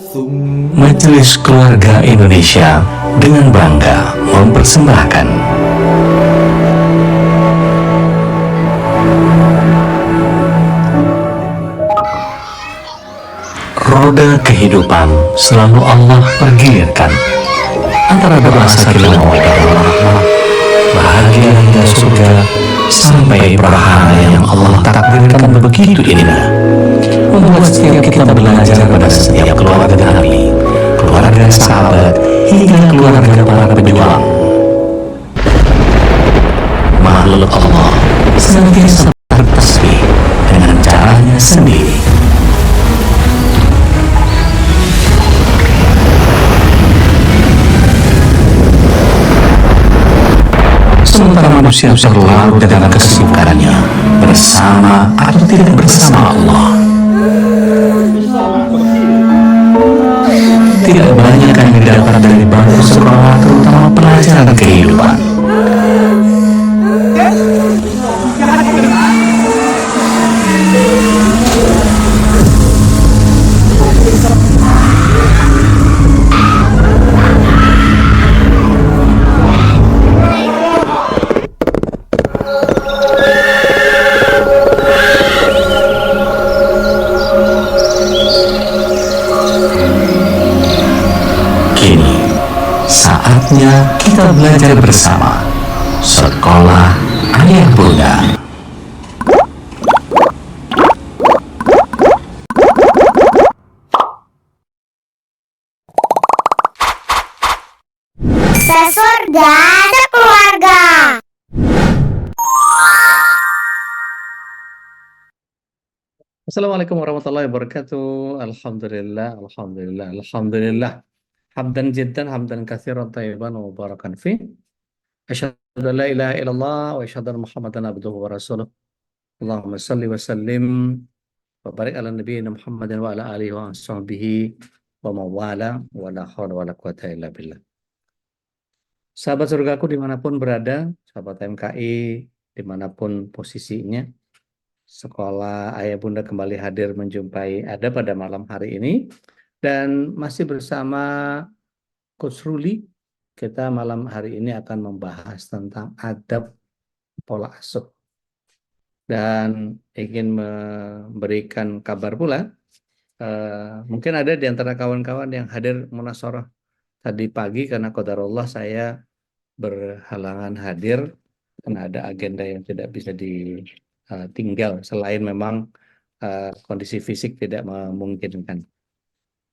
Majelis Keluarga Indonesia dengan bangga mempersembahkan roda kehidupan selalu Allah pergilirkan antara doa sakinah mawaddah warahmah, bahagia hingga surga, sampai prahara yang Allah takdirkan begitu indah, membuat setiap kita belajar pada setiap keluarga Nabi, keluarga sahabat, hingga keluarga para pejuang. Makhluk Allah senantiasa bertasbih dengan caranya sendiri. Sementara manusia terlarut dengan kesibukannya, bersama atau tidak bersama Allah. Tidak banyak yang didapat dari bangku sekolah, terutama pelajaran kehidupan. Kini, saatnya kita belajar bersama. Sekolah Ayah Bunda. Sesurga sekeluarga. Assalamualaikum warahmatullahi wabarakatuh. Alhamdulillah, alhamdulillah, alhamdulillah. Hamdan jiddan, hamdan katsiran thayyiban wa mubarakan fi. Asyhadu an la ilaha illallah wa asyhadu anna Muhammadan abduhu wa rasuluh. Allahumma salli wa sallim wa barik ala nabiyyina Muhammadin wa ala alihi wa sahbihi wa mawala wa la hawla wa la quwata illa billah. Sahabat surgaku dimanapun berada, sahabat MKI dimanapun posisinya, Sekolah Ayah Bunda kembali hadir menjumpai Anda pada malam hari ini. Dan masih bersama Coach Ruli, kita malam hari ini akan membahas tentang adab pola asuh. Dan ingin memberikan kabar pula, mungkin ada di antara kawan-kawan yang hadir munasharah tadi pagi, karena qadarullah saya berhalangan hadir karena ada agenda yang tidak bisa ditinggal, selain memang kondisi fisik tidak memungkinkan.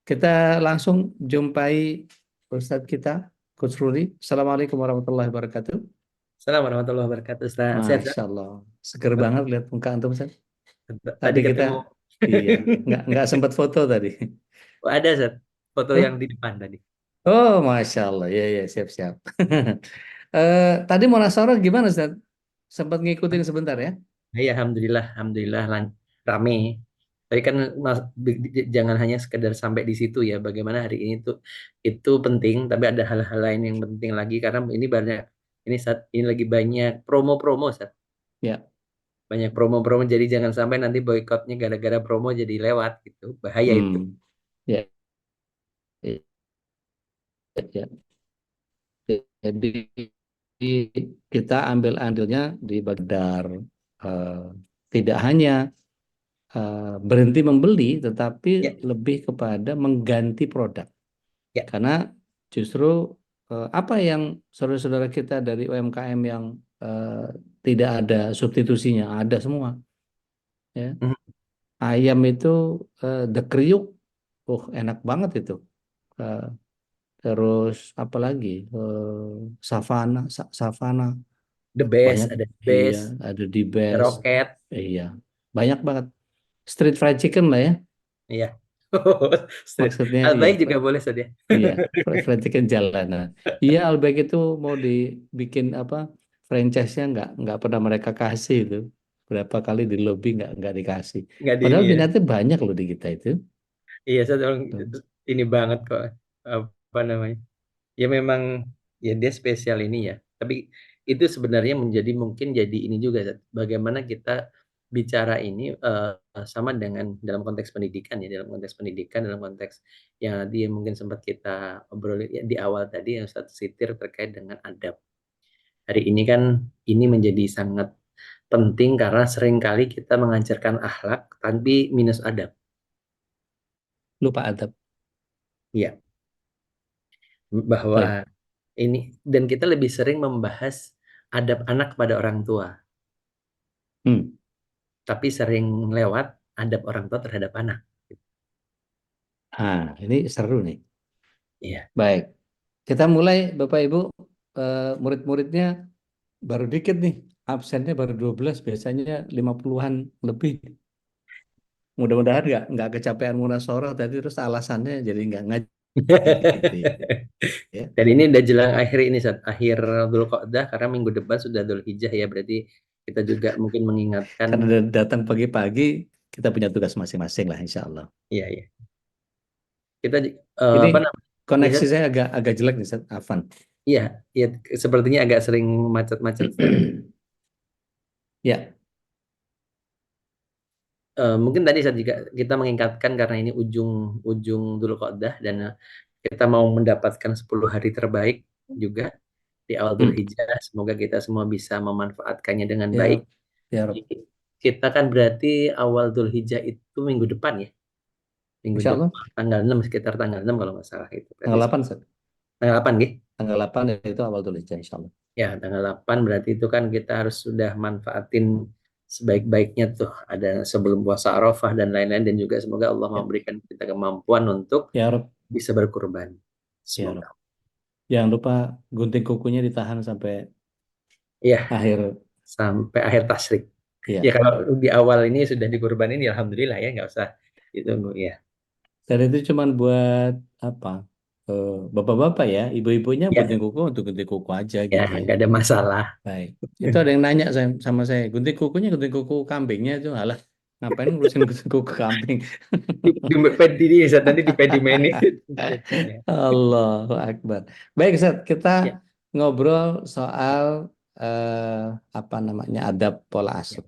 Kita langsung jumpai Ustadz kita, Coach Ruli. Assalamualaikum warahmatullahi wabarakatuh. Assalamualaikum warahmatullahi wabarakatuh, Ustaz. Sehat, Ustaz? Masya Allah, seger banget lihat muka antum, Ustaz. Tadi Tadi ketemu. iya, nggak sempat foto tadi. Oh, ada, Ustaz. Foto Oh, yang di depan tadi. oh, Masya Allah, ya siap-siap. Tadi munasharah gimana, Ustaz? Sempat ngikutin sebentar ya? Iya, alhamdulillah rame. Tapi kan jangan hanya sekedar sampai di situ ya. Bagaimana hari ini tuh itu penting, tapi ada hal-hal lain yang penting lagi karena ini banyak ini lagi banyak promo-promo, Ustaz. Ya. Banyak promo-promo, jadi jangan sampai nanti boikotnya gara-gara promo jadi lewat gitu. Bahaya itu. Ya. Ya. Jadi kita ambil andilnya di Bagdar, tidak hanya berhenti membeli, tetapi Ya. lebih kepada mengganti produk. Ya. Karena justru apa yang saudara-saudara kita dari UMKM yang tidak ada substitusinya, ada semua. Ya. Ayam itu the kriuk, enak banget itu. Terus apa lagi? Savana, The best, banyak. ada the Iya, best, ada di ada best. roket. Iya, banyak banget. Street fried chicken lah ya. Iya. Maksudnya Albaik iya. juga boleh saja. Iya, fried chicken jalanan. Iya, Albaik itu mau dibikin apa? Franchise-nya nggak pernah mereka kasih itu. Berapa kali di lobby nggak dikasih. Nggak di ini Padahal ya. minatnya banyak loh di kita itu. Iya, saya orang Tuh. ini banget kok. Apa namanya? Ya memang ya dia spesial ini ya. Tapi itu sebenarnya mungkin jadi ini juga, Zat. Bagaimana kita bicara ini sama dengan dalam konteks pendidikan ya, dalam konteks pendidikan, dalam konteks yang tadi mungkin sempat kita obrolin ya, di awal tadi yang satu sitir terkait dengan adab. Hari ini kan ini menjadi sangat penting karena seringkali kita mengajarkan akhlak tapi minus adab. Lupa adab. Ya, Baik. bahwa ini dan kita lebih sering membahas adab anak kepada orang tua, Hmm. tapi sering lewat adab orang tua terhadap anak. Ini seru nih. Iya. Baik. Kita mulai Bapak Ibu, murid-muridnya baru dikit nih. Absennya baru 12, biasanya 50-an lebih. Mudah-mudahan nggak kecapean munasoroh tadi terus alasannya jadi nggak ngaji gitu ya. Dan ini udah jelang akhir ini, Sat. Akhir Dzulqa'dah karena minggu depan sudah Dzulhijjah ya, berarti kita juga mungkin mengingatkan. Karena datang pagi-pagi, kita punya tugas masing-masing lah insya Allah. Iya, iya. Kita Ini apa namanya? Ya, koneksi Sat? saya agak jelek nih, Ustaz. Afan. Iya, iya, sepertinya agak sering macet-macet tadi. Ya, Mungkin tadi saat juga kita mengingatkan karena ini ujung Dzulqa'dah dan kita mau mendapatkan 10 hari terbaik juga di awal hmm. Dzulhijjah. Semoga kita semua bisa memanfaatkannya dengan Ya, baik. ya Rob. Kita kan berarti awal Dzulhijjah itu minggu depan ya. Minggu Insya Allah depan tanggal 6, sekitar tanggal 6 kalau nggak salah itu. Berarti tanggal 8, Ustaz. tanggal 8 gitu. Tanggal 8 itu awal Dzulhijjah insya Allah. Ya, tanggal 8 berarti itu kan kita harus sudah manfaatin sebaik-baiknya tuh. Ada sebelum puasa Arafah dan lain-lain dan juga semoga Allah Ya, memberikan kita kemampuan untuk ya Rob. bisa berkurban. Ya Rob. Semoga. Jangan lupa gunting kukunya ditahan sampai Iya, akhir. sampai akhir tasyrik. Ya Ya. kalau di awal ini sudah dikurbanin ya alhamdulillah ya nggak usah ditunggu ya. Dan itu cuma buat apa? Bapak-bapak ya, ibu-ibunya Ya, gunting kuku untuk gunting kuku aja ya gitu ya. nggak ada masalah. Baik. Itu ada yang nanya sama saya, gunting kukunya gunting kuku kambingnya itu, alah, ngapain ngurusin gunting kuku kambing? Di saat nanti dipedimenin. Allahu Akbar. Baik, Ustaz, kita Ya, ngobrol soal apa namanya adab pola ya. asuh.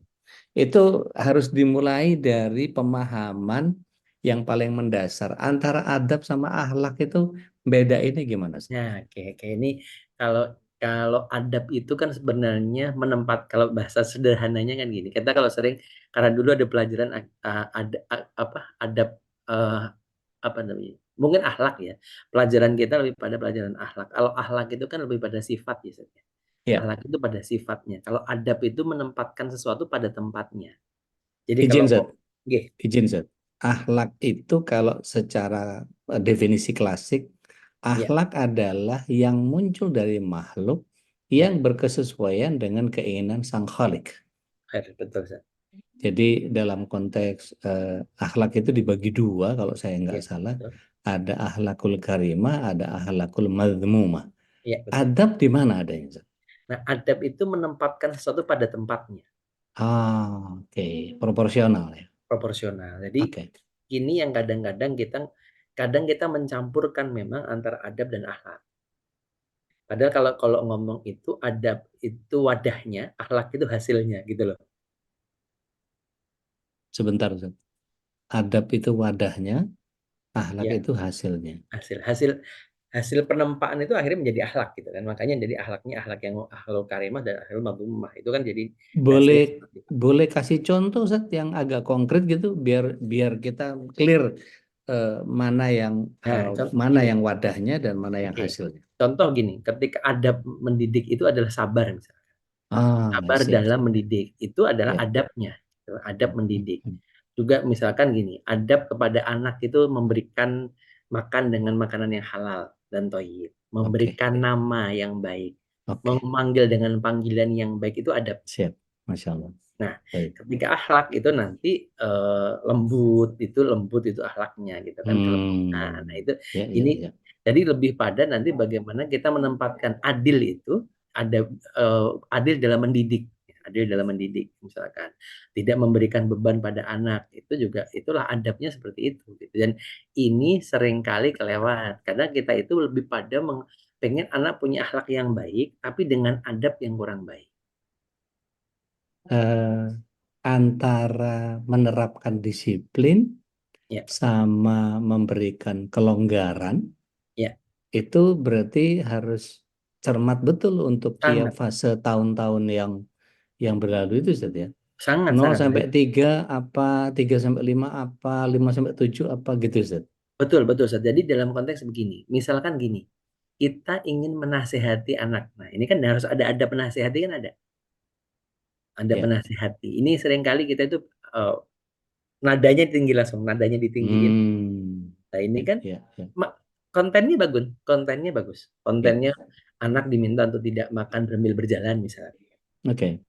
Itu harus dimulai dari pemahaman yang paling mendasar antara adab sama akhlak itu beda ini gimana, Ustaz? Nah, kayak ini kalau kalau adab itu kan sebenarnya menempat kalau bahasa sederhananya kan gini. Kita kalau sering karena dulu ada pelajaran apa adab eh, apa namanya? Mungkin akhlak ya. Pelajaran kita lebih pada pelajaran akhlak. Kalau akhlak itu kan lebih pada sifat ya, Seth, ya. Ya, Akhlak itu pada sifatnya. Kalau adab itu menempatkan sesuatu pada tempatnya. Jadi kalau izin, Ustaz. nggih, Izin, Ustaz. Akhlak itu kalau secara definisi klasik, ya, akhlak adalah yang muncul dari makhluk ya, yang berkesesuaian dengan keinginan sang Khalik. betul, Seth. Jadi dalam konteks akhlak itu dibagi dua kalau saya nggak Ya, salah. betul. Ada akhlakul karimah, ada akhlakul madhmumah. Ya, betul. Adab di mana adanya, Ustaz? Nah, adab itu menempatkan sesuatu pada tempatnya, Oke. Proporsional ya. proporsional. Jadi Oke. ini yang kadang kita mencampurkan memang antara adab dan akhlak. Padahal kalau ngomong itu adab itu wadahnya, akhlak itu hasilnya gitu loh. Sebentar, Ustaz. Adab itu wadahnya, akhlak Ya, itu hasilnya. hasil hasil hasil penempaan itu akhirnya menjadi akhlak gitu kan. Makanya jadi akhlaknya akhlak yang akhlul karimah dan akhlul madhumah itu kan jadi Boleh hasil. boleh kasih contoh, Ustaz, yang agak konkret gitu biar biar kita clear mana yang Nah, contoh mana gini. yang wadahnya dan mana yang Oke. hasilnya. Contoh gini, ketika adab mendidik itu adalah sabar misalnya. Sabar Siap, dalam siap. mendidik itu adalah Ya. adabnya, gitu. Adab mendidik. Hmm. Juga misalkan gini, adab kepada anak itu memberikan makan dengan makanan yang halal dan thayyib, Oke, memberikan nama yang baik, oke. memanggil dengan panggilan yang baik itu adab. Siap. Masya Allah. Nah, Baik. ketika akhlak itu nanti lembut itu akhlaknya gitu kan kelembutan. Nah, Hmm. itu Ya, ya, ini ya. jadi lebih pada nanti bagaimana kita menempatkan adil itu ada adil dalam mendidik, adil dalam mendidik misalkan tidak memberikan beban pada anak itu juga itulah adabnya seperti itu gitu. Dan ini seringkali kelewat karena kita itu lebih pada pengen anak punya akhlak yang baik tapi dengan adab yang kurang baik. Eh, antara menerapkan disiplin Ya, sama memberikan kelonggaran ya, itu berarti harus cermat betul untuk tiap sangat, fase tahun-tahun yang berlalu itu Ustaz ya. sangat, 0 sangat. sampai 3 apa, 3 sampai 5 apa, 5 sampai 7 apa gitu Ustaz. Betul, betul, Ustaz. Jadi dalam konteks begini, misalkan gini, kita ingin menasehati anak. Nah, ini kan harus ada penasehati kan ada Ya. penasehati. Ini seringkali kita itu eh, nadanya tinggi langsung, nadanya ditinggiin. Hmm. Nah, ini Ya, kan ya, ya, kontennya bagus, kontennya bagus. ya. Kontennya anak diminta untuk tidak makan sambil berjalan misalnya. Oke.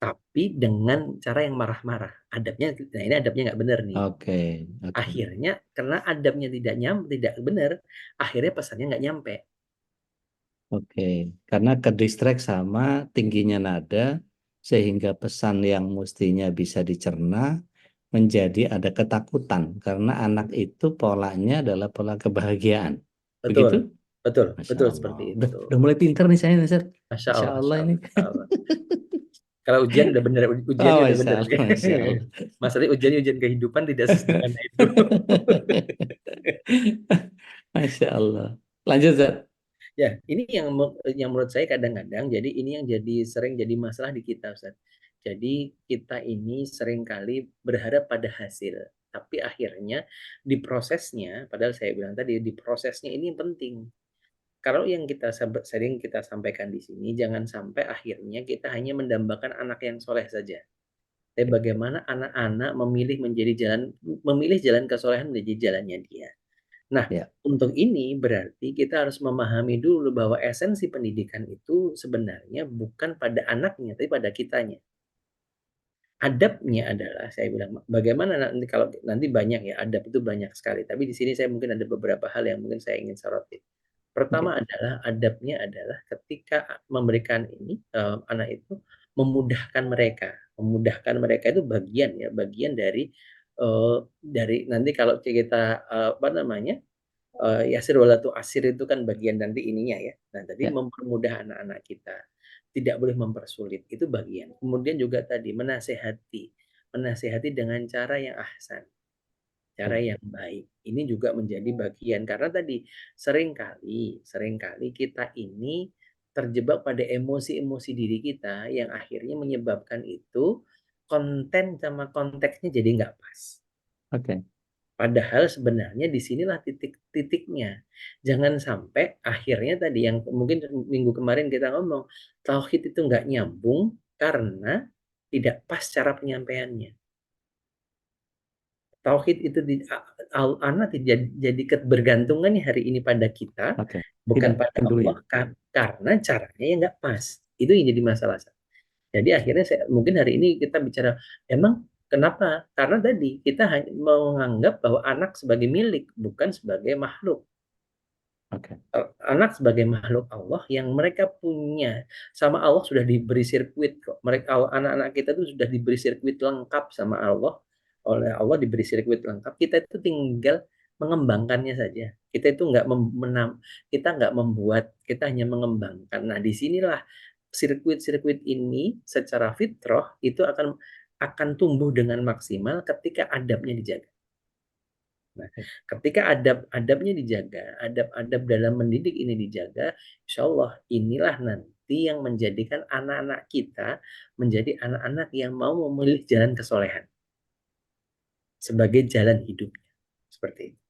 Tapi dengan cara yang marah-marah. Adabnya, nah ini adabnya nggak benar nih. Oke. Oke. Akhirnya karena adabnya tidak benar, akhirnya pesannya nggak nyampe. Oke. Karena ke distract sama tingginya nada sehingga pesan yang mestinya bisa dicerna menjadi ada ketakutan karena anak itu polanya adalah pola kebahagiaan. Betul, Begitu? betul, Masya betul Allah. seperti Udah, itu. udah mulai pinter nih saya, Ustaz. Masya Masya Allah, Allah Masya ini. Allah, Masya Allah. Kalau ujian udah bener, Oh, ujiannya udah Masya bener. Allah, Masya Allah. Masalahnya ujiannya ujian kehidupan tidak sesederhana itu. Masya Allah. Lanjut, Ustaz. Ya, ini yang menurut saya kadang-kadang jadi ini yang jadi sering jadi masalah di kita, Ustaz. Jadi kita ini seringkali berharap pada hasil, tapi akhirnya di prosesnya, padahal saya bilang tadi di prosesnya ini yang penting. Kalau yang kita sering kita sampaikan di sini, jangan sampai akhirnya kita hanya mendambakan anak yang soleh saja. Tapi bagaimana anak-anak memilih jalan kesolehan menjadi jalannya dia. Nah, Ya, untuk ini berarti kita harus memahami dulu bahwa esensi pendidikan itu sebenarnya bukan pada anaknya, tapi pada kitanya. Adabnya adalah, saya bilang, bagaimana nanti kalau nanti banyak ya, adab itu banyak sekali. Tapi di sini saya mungkin ada beberapa hal yang mungkin saya ingin soroti. oke. Pertama adalah adabnya adalah ketika memberikan ini anak itu memudahkan mereka itu bagian ya, bagian dari nanti kalau kita apa namanya Yasir walatu asir itu kan bagian nanti ininya ya. Nah, tadi Ya, mempermudah anak-anak kita. Tidak boleh mempersulit. Itu bagian. Kemudian juga tadi menasehati. Menasehati dengan cara yang ahsan. Cara baik. yang baik. Ini juga menjadi bagian. Karena tadi seringkali kita ini terjebak pada emosi-emosi diri kita yang akhirnya menyebabkan itu konten sama konteksnya jadi nggak pas. Oke. Padahal sebenarnya di sinilah titik-titiknya. Jangan sampai akhirnya tadi yang mungkin minggu kemarin kita ngomong, tauhid itu nggak nyambung karena tidak pas cara penyampaiannya. Tauhid itu anak jadi kebergantungan hari ini pada kita, Oke. bukan Tidak, pada kan dulu ya. Allah, karena caranya yang nggak pas. Itu yang jadi masalah. Jadi akhirnya mungkin hari ini kita bicara, emang kenapa? Karena tadi kita hanya menganggap bahwa anak sebagai milik, bukan sebagai makhluk. Oke. Anak sebagai makhluk Allah yang mereka punya sama Allah sudah diberi sirkuit kok. Mereka anak-anak kita tuh sudah diberi sirkuit lengkap sama Allah. Oleh Allah diberi sirkuit lengkap. Kita itu tinggal mengembangkannya saja. Kita itu kita nggak membuat, kita hanya mengembangkan. Nah, disinilah sirkuit-sirkuit ini secara fitrah itu akan tumbuh dengan maksimal ketika adabnya dijaga. Nah, ketika adab-adabnya dijaga, adab-adab dalam mendidik ini dijaga, insya Allah inilah nanti yang menjadikan anak-anak kita menjadi anak-anak yang mau memilih jalan kesolehan sebagai jalan hidupnya. Seperti itu.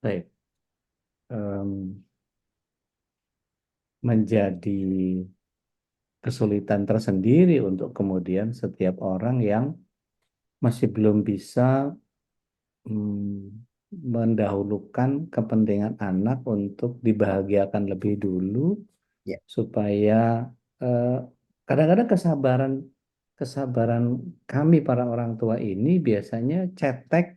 Baik. Menjadi kesulitan tersendiri untuk kemudian setiap orang yang masih belum bisa mendahulukan kepentingan anak untuk dibahagiakan lebih dulu Ya, supaya eh, kadang-kadang kesabaran kami para orang tua ini biasanya cetek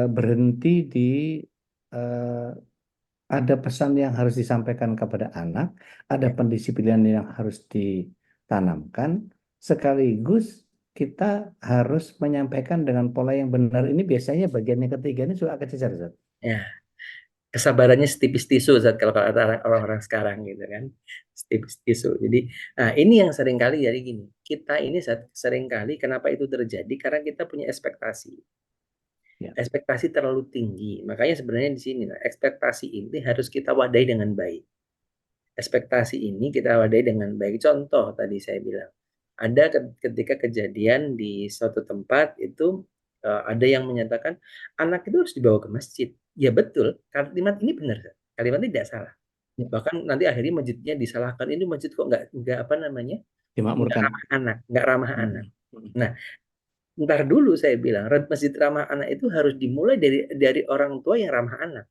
berhenti di eh, ada pesan yang harus disampaikan kepada anak, ada ya, pendisiplinan yang harus ditanamkan, sekaligus kita harus menyampaikan dengan pola yang benar. Ini biasanya bagian yang ketiga ini sudah agak cecar, Ustaz. ya. kesabarannya setipis tisu Ustaz, kalau kata orang-orang sekarang gitu kan, setipis tisu. Jadi nah ini yang sering kali jadi gini, kita ini sering kali kenapa itu terjadi karena kita punya Ya. ekspektasi terlalu tinggi. Makanya sebenarnya di sini nah, ekspektasi ini harus kita wadai dengan baik. Ekspektasi ini kita wadai dengan baik. Contoh tadi saya bilang, ada ketika kejadian di suatu tempat itu ada yang menyatakan anak itu harus dibawa ke masjid. Ya betul, kalimat ini benar, kalimat ini tidak salah. Ya. Bahkan nanti akhirnya masjidnya disalahkan, ini masjid kok nggak apa namanya, nggak Dimakmurkan. ramah anak, nggak ramah anak. Hmm. Nah, ntar dulu saya bilang masjid ramah anak itu harus dimulai dari orang tua yang ramah anak.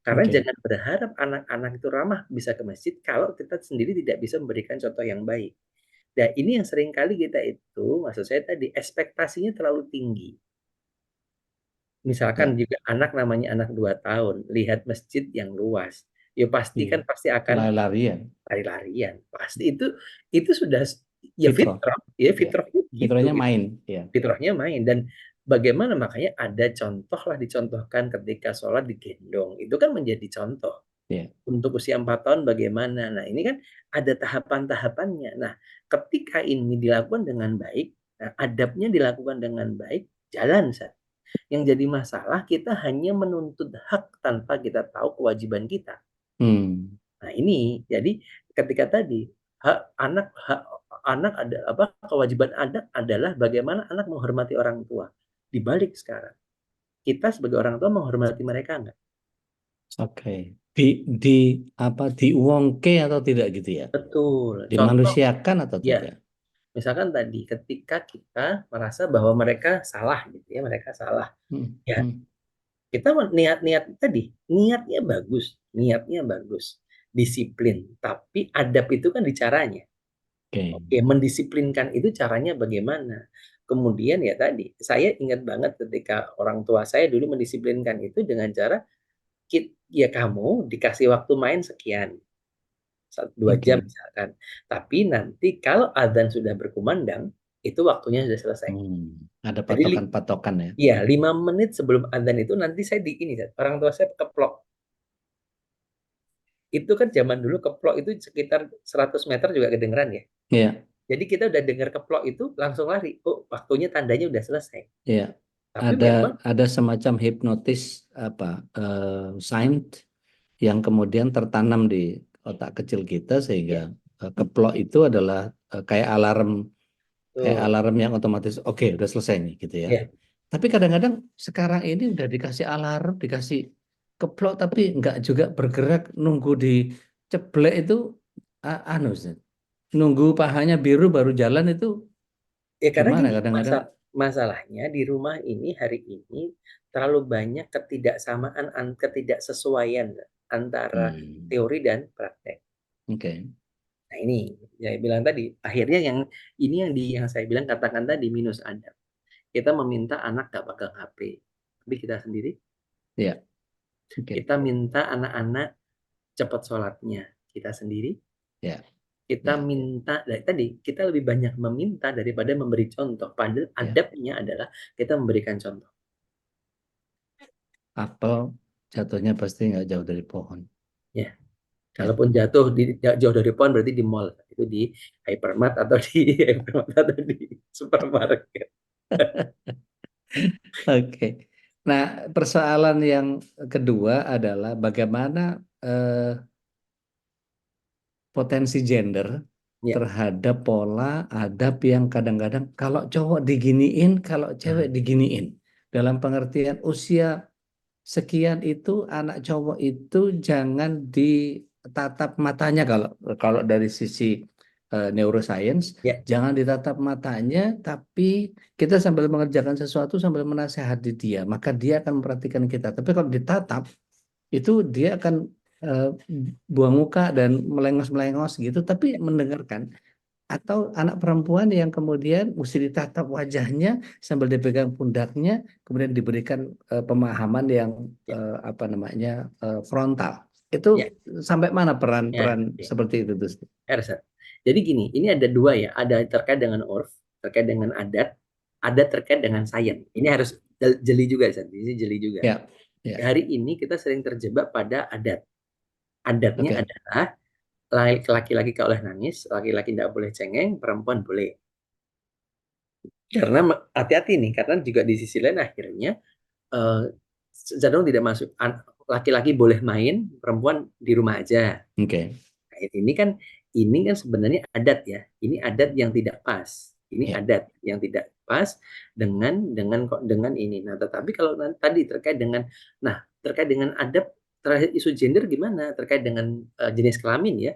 Karena Oke. jangan berharap anak-anak itu ramah bisa ke masjid kalau kita sendiri tidak bisa memberikan contoh yang baik. Dan ini yang sering kali kita itu, maksud saya tadi, ekspektasinya terlalu tinggi. Misalkan Ya. juga anak namanya anak 2 tahun, lihat masjid yang luas. Ya pasti Iya. kan pasti akan Lari-larian. lari-larian. Pasti itu sudah ya Fitrah. fitrah, ya Ya. fitrahnya gitu. Fitrahnya main. Ya. Fitrahnya main. Dan bagaimana makanya ada contoh lah dicontohkan ketika sholat digendong. Itu kan menjadi contoh. Ya. Untuk usia 4 tahun bagaimana? Nah, ini kan ada tahapan-tahapannya. Nah, ketika ini dilakukan dengan baik, nah, adabnya dilakukan dengan baik, jalan, Sat. Yang jadi masalah kita hanya menuntut hak tanpa kita tahu kewajiban kita. Nah, ini jadi ketika tadi anak ada apa kewajiban anak adalah bagaimana anak menghormati orang tua. Dibalik sekarang, kita sebagai orang tua menghormati mereka enggak? Oke. Diuangke atau tidak gitu ya? Betul. Contoh Dimanusiakan atau ya, tidak? misalkan tadi ketika kita merasa bahwa mereka salah gitu ya, mereka salah. Hmm. Ya, Hmm. kita niat-niat tadi, niatnya bagus, disiplin, tapi adab itu kan di caranya. Oke. Oke, mendisiplinkan itu caranya bagaimana? Kemudian ya tadi, saya ingat banget ketika orang tua saya dulu mendisiplinkan itu dengan cara ya kamu dikasih waktu main sekian, 2 jam Oke. misalkan. Tapi nanti kalau adzan sudah berkumandang, itu waktunya sudah selesai. Ada Jadi patokan-patokan ya. ya 5 menit sebelum adzan itu nanti saya di ini orang tua saya keplok. Itu kan zaman dulu keplok itu sekitar 100 meter juga kedengeran ya. Iya. Jadi kita udah dengar keplok itu langsung lari. Oh, waktunya tandanya udah selesai. Iya. Tapi memang Ada semacam hipnotis sign yang kemudian tertanam di otak kecil kita sehingga keplok itu adalah kayak alarm yang otomatis oke, udah selesai nih gitu ya. ya, Tapi kadang-kadang sekarang ini udah dikasih alarm, dikasih keplok tapi nggak juga bergerak, nunggu diceblek itu nunggu pahanya biru baru jalan itu ya karena gimana gini, kadang-kadang. masalahnya di rumah ini hari ini terlalu banyak ketidaksamaan, ketidaksesuaian antara teori dan praktek. Oke. Nah ini, saya bilang tadi, akhirnya yang saya bilang katakan tadi minus adab. Kita meminta anak gak pegang HP, tapi kita sendiri. Ya. Oke. Kita minta anak-anak cepat sholatnya, kita sendiri. Ya. Kita minta dari tadi kita lebih banyak meminta daripada memberi contoh. Padahal adabnya adalah kita memberikan contoh. Apel jatuhnya pasti nggak jauh dari pohon. Ya, kalaupun jatuh jauh dari pohon berarti di mall, itu di hypermart atau di supermarket. Oke. Nah, persoalan yang kedua adalah bagaimana potensi gender terhadap pola adab yang kadang-kadang kalau cowok diginiin, kalau cewek diginiin. Dalam pengertian usia sekian itu anak cowok itu jangan ditatap matanya kalau dari sisi neuroscience, jangan ditatap matanya, tapi kita sambil mengerjakan sesuatu sambil menasehati dia, maka dia akan memperhatikan kita. Tapi kalau ditatap itu dia akan buang muka dan melengos-melengos gitu, tapi mendengarkan. Atau anak perempuan yang kemudian mesti ditatap wajahnya sambil dipegang pundaknya, kemudian diberikan pemahaman yang frontal. Itu sampai mana peran seperti itu tuh? Jadi gini, ini ada dua ya, ada terkait dengan urf, terkait dengan adat, ada terkait dengan sains. Ini harus jeli juga, ini jeli juga. Ya. Ya. Hari ini kita sering terjebak pada adat. Adatnya Oke. adalah laki-laki kalau boleh nangis, laki-laki tidak boleh cengeng, perempuan boleh. Karena hati-hati nih, karena juga di sisi lain akhirnya eh, cenderung tidak masuk. Laki-laki boleh main, perempuan di rumah aja. Oke. Nah, ini kan sebenarnya adat ya. Ini adat yang tidak pas. Ini Ya. adat yang tidak pas dengan ini. Nah, tetapi kalau tadi terkait dengan adat terkait isu gender gimana? Terkait dengan jenis kelamin ya.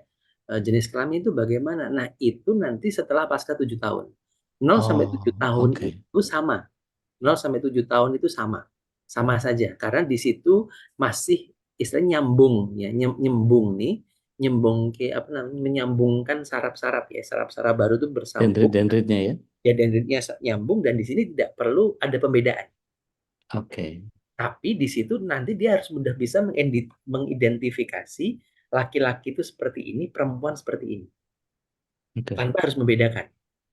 Jenis kelamin itu bagaimana? Nah, itu nanti setelah pasca 7 tahun. 0 sampai 7 tahun Oke. itu sama. 0 sampai 7 tahun itu sama. Sama saja. Karena di situ masih istilahnya nyambung ya, nyembung nih, nyembung ke apa namanya, menyambungkan saraf-saraf ya, saraf-saraf baru itu bersambung, Dendrit-dendritnya ya. ya dendritnya nyambung dan di sini tidak perlu ada pembedaan. Oke. Tapi di situ nanti dia harus mudah bisa mengidentifikasi laki-laki itu seperti ini, perempuan seperti ini, Oke. tanpa harus membedakan.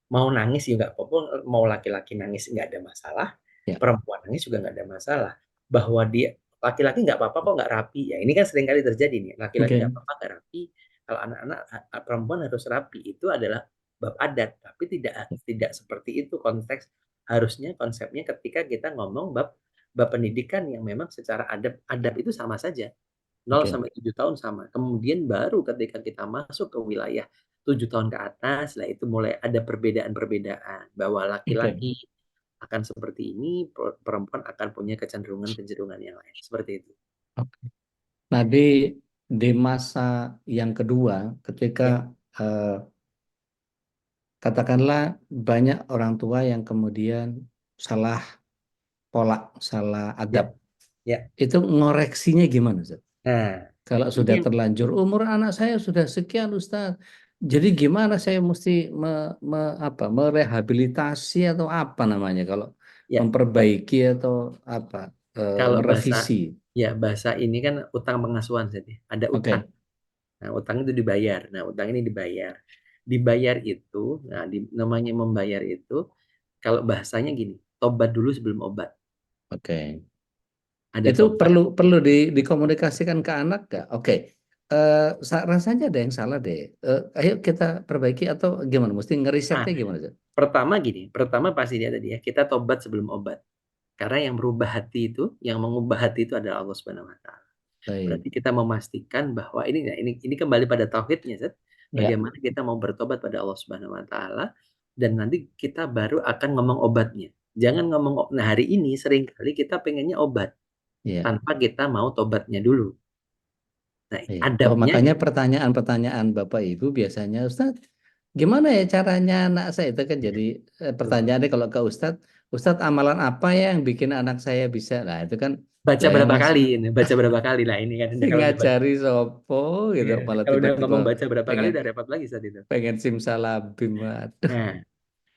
Mau nangis juga nggak apa-apa, mau laki-laki nangis nggak ada masalah, Ya. perempuan nangis juga nggak ada masalah. Bahwa dia laki-laki nggak apa-apa kok nggak rapi, ya ini kan sering kali terjadi nih, laki-laki nggak Oke. apa-apa nggak rapi, kalau anak-anak perempuan harus rapi, itu adalah bab adat, tapi tidak tidak seperti itu konteks. Harusnya konsepnya ketika kita ngomong bab bab pendidikan yang memang secara adab adab itu sama saja. 0 Oke. sampai 7 tahun sama. Kemudian baru ketika kita masuk ke wilayah 7 tahun ke atas, lah itu mulai ada perbedaan-perbedaan bahwa Oke. laki-laki akan seperti ini, perempuan akan punya kecenderungan-kecenderungan yang lain. Seperti itu. Oke. Nah, di masa yang kedua, ketika Ya, eh, katakanlah banyak orang tua yang kemudian salah pola, salah adab, ya, ya. itu ngoreksinya gimana, Ustaz? Nah, Kalau ini sudah yang terlanjur umur anak saya sudah sekian, Ustaz. Jadi gimana saya mesti merehabilitasi atau apa namanya kalau ya memperbaiki atau apa kalau bahasa merevisi? bahasa ini kan utang pengasuhan jadi. Ada utang. Oke, Nah, utang itu dibayar. Nah, utang ini dibayar. Dibayar itu, nah namanya membayar itu kalau bahasanya gini, tobat dulu sebelum obat. oke. Ada Itu tobat. perlu perlu dikomunikasikan ke anak nggak? Oke, rasanya ada yang salah deh. Ayo kita perbaiki atau gimana? Mesti Nah, ngerisetnya gimana, Ustaz? pertama gini, pertama pasti dia tadi ya, kita tobat sebelum obat. Karena yang berubah hati itu, yang mengubah hati itu adalah Allah Subhanahu wa taala. Baik. Berarti kita memastikan bahwa ini nah, ini kembali pada tauhidnya, Zat. Ya, Bagaimana kita mau bertobat pada Allah Subhanahu wa taala dan nanti kita baru akan ngomong obatnya. Jangan ngomong nah hari ini seringkali kita pengennya obat ya. tanpa kita mau tobatnya dulu. Nah, Iya. Oh, adabnya makanya pertanyaan-pertanyaan Bapak Ibu biasanya, Ustaz, gimana ya caranya anak saya itu kan jadi tuh, pertanyaannya kalau ke Ustadz, Ustadz amalan apa ya yang bikin anak saya bisa? Nah, itu kan baca lah yang berapa kali ini, baca berapa kali lah ini kan kalau udah baca, ngajari sopo gitu, iya, malah kalau udah tiba-tiba ngomong baca berapa kali pengen udah repot lagi saat itu. pengen simsalabim. Waduh. Nah,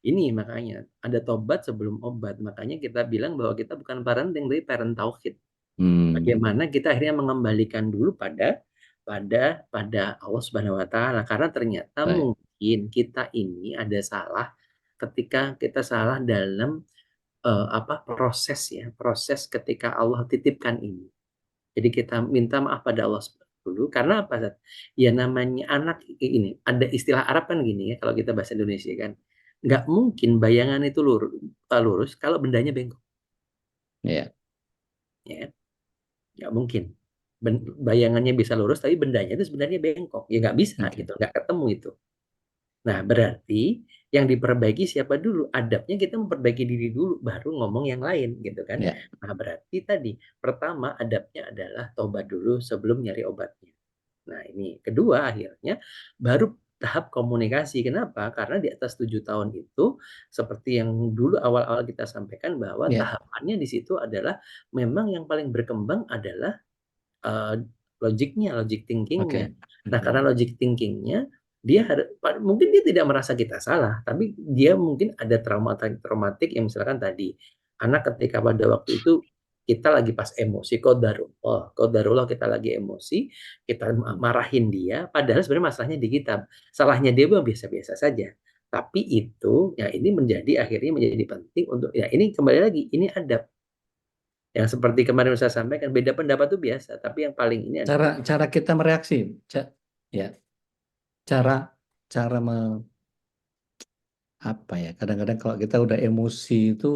ini makanya ada tobat sebelum obat. Makanya kita bilang bahwa kita bukan parenting, tapi parent tauhid. Hmm, Bagaimana kita akhirnya mengembalikan dulu pada Allah Subhanahu wa taala karena ternyata baik. mungkin kita ini ada salah ketika kita salah dalam proses ya, proses ketika Allah titipkan ini. Jadi kita minta maaf pada Allah dulu karena apa? Zat? Ya namanya anak ini ada istilah Arab kan gini ya kalau kita bahasa Indonesia kan nggak mungkin bayangan itu lurus kalau bendanya bengkok Ya, ya kan? Nggak mungkin. Bayangannya bisa lurus tapi bendanya itu sebenarnya bengkok ya nggak bisa oke. gitu nggak ketemu itu. Nah berarti yang diperbaiki siapa dulu? Adabnya kita memperbaiki diri dulu baru ngomong yang lain gitu kan. Ya, Nah berarti tadi pertama adabnya adalah tobat dulu sebelum nyari obatnya. Nah, ini kedua akhirnya baru tahap komunikasi. Kenapa? Karena di atas 7 tahun itu seperti yang dulu awal-awal kita sampaikan bahwa ya, tahapannya di situ adalah memang yang paling berkembang adalah eh, logiknya, logic thinkingnya. oke. Nah, karena logic thinkingnya dia mungkin dia tidak merasa kita salah, tapi dia mungkin ada trauma traumatik yang misalkan tadi anak ketika pada waktu itu kita lagi pas emosi, qadarullah kita lagi emosi, kita marahin dia, padahal sebenarnya masalahnya di kita, salahnya dia biasa-biasa saja. Tapi itu, ya ini menjadi akhirnya menjadi penting untuk ya ini kembali lagi ini adab Yang seperti kemarin saya sampaikan, beda pendapat itu biasa, tapi yang paling ini adalah Cara kita mereaksi, ya, cara cara apa ya? Kadang-kadang kalau kita udah emosi itu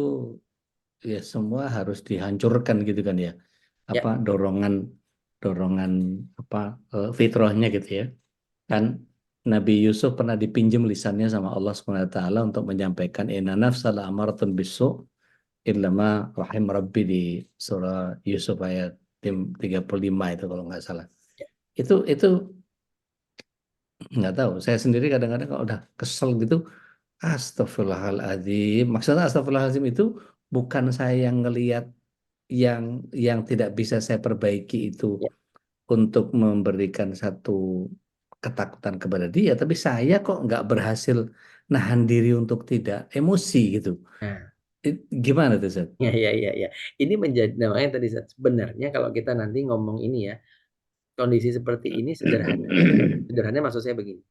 ya semua harus dihancurkan gitu kan ya. ya, Apa dorongan dorongan apa fitrahnya gitu ya. Kan Nabi Yusuf pernah dipinjam lisannya sama Allah Subhanahu wa taala untuk menyampaikan inna nafsala amaratun bisu illa ma rahim rabbi di surah Yusuf ayat 35 itu kalau nggak salah. Itu nggak tahu. Saya sendiri kadang-kadang kalau udah kesel gitu, astagfirullahaladzim. Maksudnya astagfirullahaladzim itu bukan saya yang ngelihat yang yang tidak bisa saya perbaiki itu ya. untuk memberikan satu ketakutan kepada dia, tapi saya kok nggak berhasil nahan diri untuk tidak emosi gitu. Nah, Gimana tuh, Zat? ya. Ini menjadi namanya tadi sebenarnya kalau kita nanti ngomong ini ya, kondisi seperti ini sederhana. Sederhana maksud saya begini.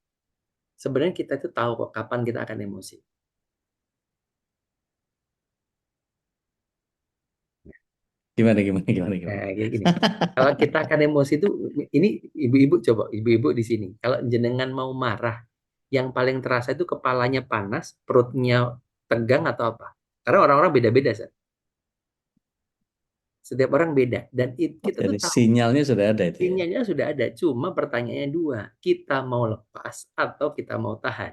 Sebenarnya kita itu tahu kok kapan kita akan emosi. Gimana? Nah, kayak gini. Kalau kita akan emosi itu, ini ibu-ibu coba, ibu-ibu di sini. Kalau jenengan mau marah, yang paling terasa itu kepalanya panas, perutnya tegang atau apa? Karena orang-orang beda-beda, Sat. Setiap orang beda. Dan kita tuh Jadi tahu, sinyalnya sudah ada itu ya. sinyalnya sudah ada. Cuma pertanyaannya dua. Kita mau lepas atau kita mau tahan?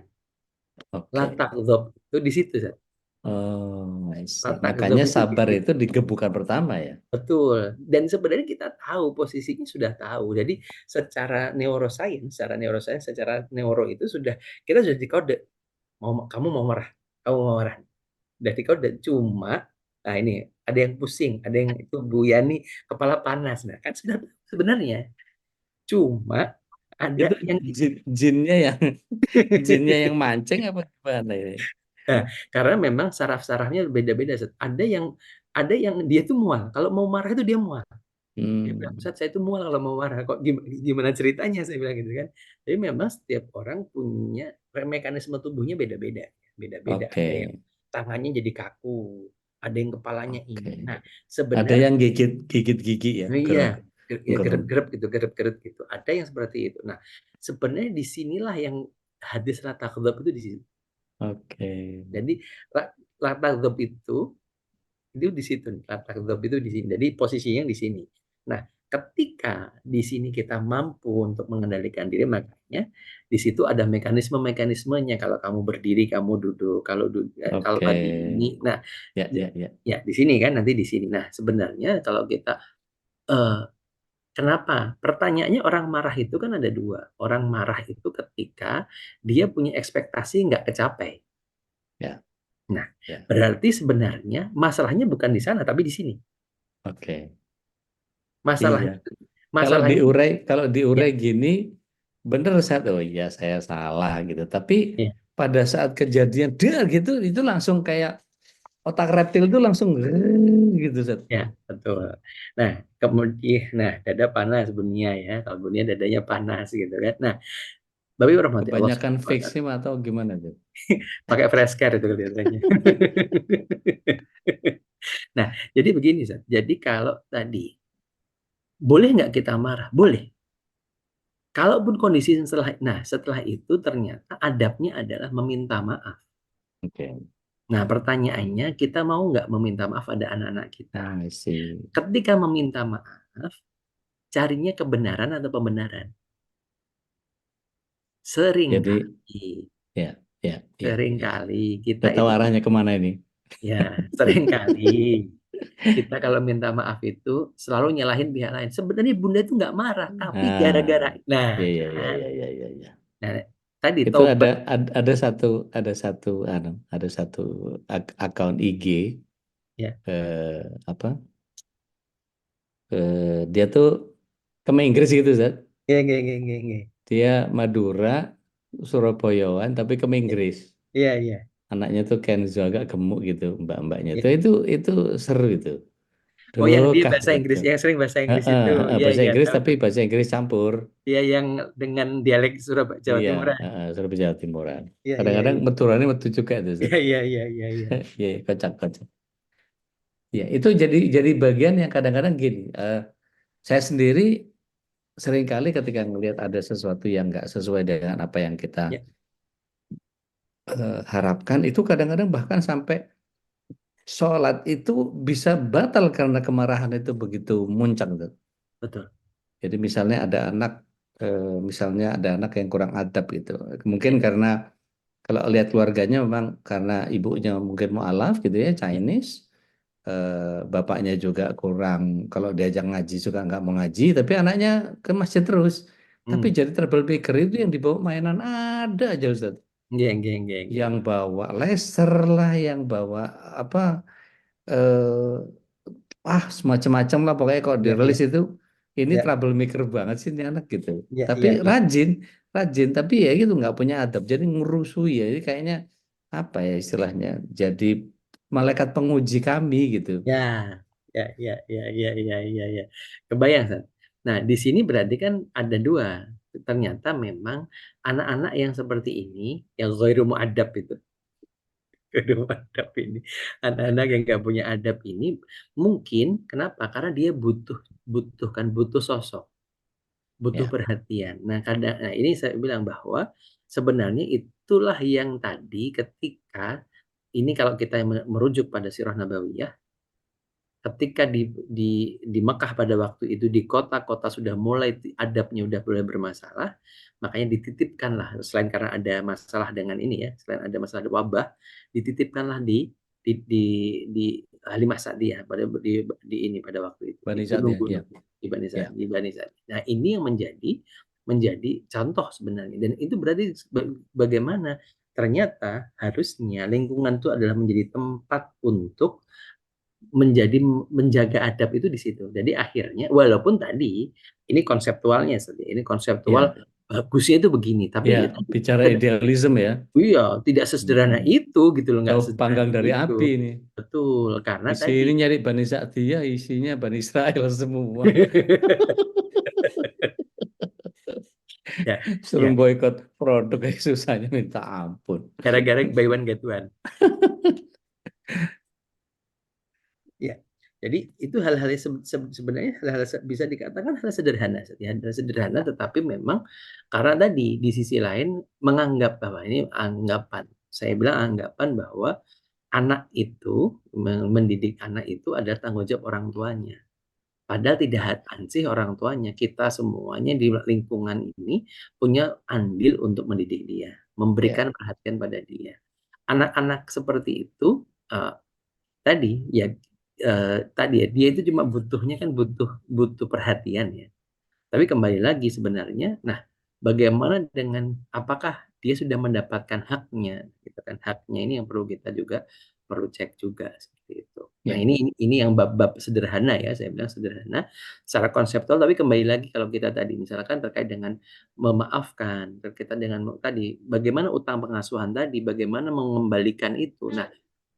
Oke. Latak dzab itu di situ, Sat. Oh, I see. Latak dzab Makanya itu di sabar situ. itu di gebukan pertama ya. Betul. Dan sebenarnya kita tahu posisinya sudah tahu. Jadi secara neuro itu sudah kita sudah dikode. Kamu mau marah, kamu mau marah. Udah dikode. Cuma, nah ini ada yang pusing, ada yang itu Bu Yani kepala panas. Nah kan sudah sebenarnya. Cuma ada Itu yang jinnya yang jinnya yang mancing apa gimana ini? nah, karena memang saraf-sarafnya beda-beda. Set. Ada yang dia tuh mual. Kalau mau marah itu dia mual. Dia bilang, Hmm, Ustaz, saya itu mual kalau mau marah. Kok gimana ceritanya? Saya bilang gitu kan. Tapi memang setiap orang punya mekanisme tubuhnya beda-beda. Beda-beda. oke, Ada yang tangannya jadi kaku. Ada yang kepalanya oke. ini. Nah, Ada sebenarnya yang gigit gigi ya, iya, gerut, ya gerut. gerep-gerep gitu. Ada yang seperti itu. Nah, sebenarnya disinilah yang hadis rata kedap itu di sini. Oke, Jadi rata kedap itu di situ nih, latar job itu di sini. Jadi posisinya di sini. Nah, ketika di sini kita mampu untuk mengendalikan diri, makanya di situ ada mekanisme-mekanismenya. Kalau kamu berdiri, kamu duduk. Kalau oke. tadi ini, nah Ya. ya di sini kan nanti di sini. Nah, sebenarnya kalau kita eh, kenapa? Pertanyaannya orang marah itu kan ada dua. Orang marah itu ketika dia punya ekspektasi nggak kecapai. Ya, Nah, ya. berarti sebenarnya masalahnya bukan di sana, tapi di sini. Oke. Iya. Masalahnya Kalau masalahnya diurai ya, gini, bener saat oh iya saya salah gitu. Tapi ya, pada saat kejadian dia gitu, itu langsung kayak otak reptil itu langsung gitu Sat. ya, betul. Nah, kemudian, nah, dada panas bunyinya ya. Kalau bunyinya dadanya panas gitu kan. Nah, Bapak Ibu rahmati Allah Kebanyakan subhanahu wa ta'ala. fixim atau gimana tuh? Pakai fresh care itu kelihatannya. Nah, jadi begini, Zat. Jadi kalau tadi, boleh nggak kita marah? Boleh. Kalaupun kondisi setelah itu ternyata adabnya adalah meminta maaf. Oke. Nah, pertanyaannya, kita mau nggak meminta maaf pada anak-anak kita? I see. Ketika meminta maaf, carinya kebenaran atau pembenaran. Jadi Seringkali, ya, ya. seringkali kita Udah tahu itu, arahnya kemana ini? ya, seringkali kita kalau minta maaf itu selalu nyalahin pihak lain. Sebenarnya bunda itu nggak marah, tapi gara-gara, Ah, nah, kan, ya. nah, tadi Itu tobat, ada satu akun IG ya, apa? Dia tuh ke Inggris gitu, Zat. ya, ya, Dia Madura, Surabayaan tapi ke ya, Inggris. ya, ya, Anaknya tuh Kenzo agak gemuk gitu, mbak-mbaknya. ya. Itu seru itu. Oh, yang Duh, dia kah bahasa gitu. Inggris, yang sering bahasa Inggris itu, ya, Bahasa ya, Inggris tahu tapi tuh. bahasa Inggris campur. Ya, yang dengan dialek Surabaya, Jawa Iya, Timuran. Surabaya Jawa Timuran. Iya, iya, Kadang-kadang iya, meturannya metu juga tuh, Zat. iya, iya, iya, iya, iya. Iya, kocak. Ya, itu jadi bagian yang kadang-kadang gini. Saya sendiri seringkali ketika ngelihat ada sesuatu yang nggak sesuai dengan apa yang kita Ya, harapkan, itu kadang-kadang bahkan sampai sholat itu bisa batal karena kemarahan itu begitu muncak tuh. betul. Jadi misalnya misalnya ada anak yang kurang adab gitu. Mungkin Ya, karena kalau lihat keluarganya memang karena ibunya mungkin mualaf gitu ya, ya, Chinese. Bapaknya juga kurang, kalau diajak ngaji juga nggak mau ngaji, tapi anaknya ke masjid terus. Tapi hmm. jadi troublemaker itu yang dibawa mainan ada aja Ustaz. Geng, geng, geng, Yang geng. bawa laser lah, yang bawa apa, eh semacam-macam lah pokoknya kalau Ya, dirilis ya, itu ini ya, troublemaker banget sih ini anak gitu. ya, Tapi ya, ya. rajin, rajin tapi ya gitu nggak punya adab. Jadi ngerusui ya. Jadi kayaknya apa ya istilahnya? Jadi malaikat penguji kami gitu. Ya, ya, ya, ya, ya, ya, ya, ya. Kebayang, San. Nah, di sini berarti kan ada dua. Ternyata memang anak-anak yang seperti ini, yang ghairu mu'adab itu, ghairu mu'adab ini, anak-anak yang nggak punya adab ini, mungkin kenapa? Karena dia butuh sosok, butuh Ya, perhatian. Nah, nah ini saya bilang bahwa sebenarnya itulah yang tadi ketika ini kalau kita merujuk pada sirah nabawiyah, ketika di Mekah pada waktu itu di kota-kota sudah mulai adabnya udah mulai bermasalah, makanya dititipkanlah selain karena ada masalah dengan ini ya, selain ada masalah wabah, dititipkanlah di Halimah Sa'diyah di ini pada waktu itu. Bani Itu Saat ya, nunggu ya, ya. di Bani Sa'di. Nah, ini yang menjadi contoh sebenarnya dan itu berarti bagaimana ternyata harusnya lingkungan itu adalah menjadi tempat untuk menjadi menjaga adab itu di situ. Jadi akhirnya walaupun tadi ini konseptualnya saja, ini konseptual Ya, bagusnya itu begini, tapi ya, ya tadi bicara idealisme ya, iya tidak sesederhana mm, itu gitu loh, nggak jauh sesederhana panggang dari itu. api ini. Betul, karena Isi tadi ini nyari Bani Sa'diyah, isinya Bani Israel semua. ya, Suruh ya, boykot produk kayak susahnya minta ampun. gara-gara buy one get one. Ya. Jadi itu hal-hal yang sebenarnya hal-hal bisa dikatakan hal sederhana, ya, hal sederhana, tetapi memang karena tadi di sisi lain menganggap bahwa ini anggapan, saya bilang anggapan bahwa anak itu mendidik anak itu adalah tanggung jawab orang tuanya. Padahal tidak ansih orang tuanya, kita semuanya di lingkungan ini punya andil untuk mendidik dia, Ya, memberikan perhatian pada dia. Anak-anak seperti itu tadi ya tadi ya dia itu cuma butuhnya kan butuh butuh perhatian ya. Tapi kembali lagi sebenarnya, nah bagaimana dengan apakah dia sudah mendapatkan haknya, gitu kan? Haknya ini yang perlu kita juga perlu cek juga seperti itu. Nah ya, ini yang bab-bab sederhana ya, saya bilang sederhana secara konseptual. Tapi kembali lagi kalau kita tadi misalkan terkait dengan memaafkan, terkait dengan tadi bagaimana utang pengasuhan tadi, bagaimana mengembalikan itu. Nah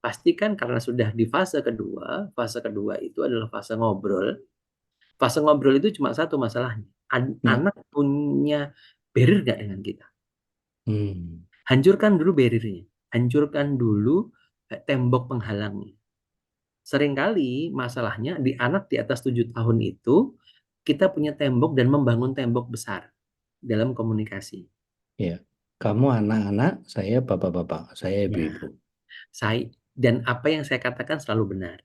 pastikan karena sudah di fase kedua itu adalah fase ngobrol. Fase ngobrol itu cuma satu masalahnya. ya. Anak punya barrier nggak dengan kita? Hmm. Hancurkan dulu barriernya. Hancurkan dulu tembok penghalangnya. Seringkali masalahnya di anak di atas 7 tahun itu, kita punya tembok dan membangun tembok besar dalam komunikasi. Ya, kamu anak-anak, saya bapak-bapak, saya Ya, ibu-ibu. dan apa yang saya katakan selalu benar.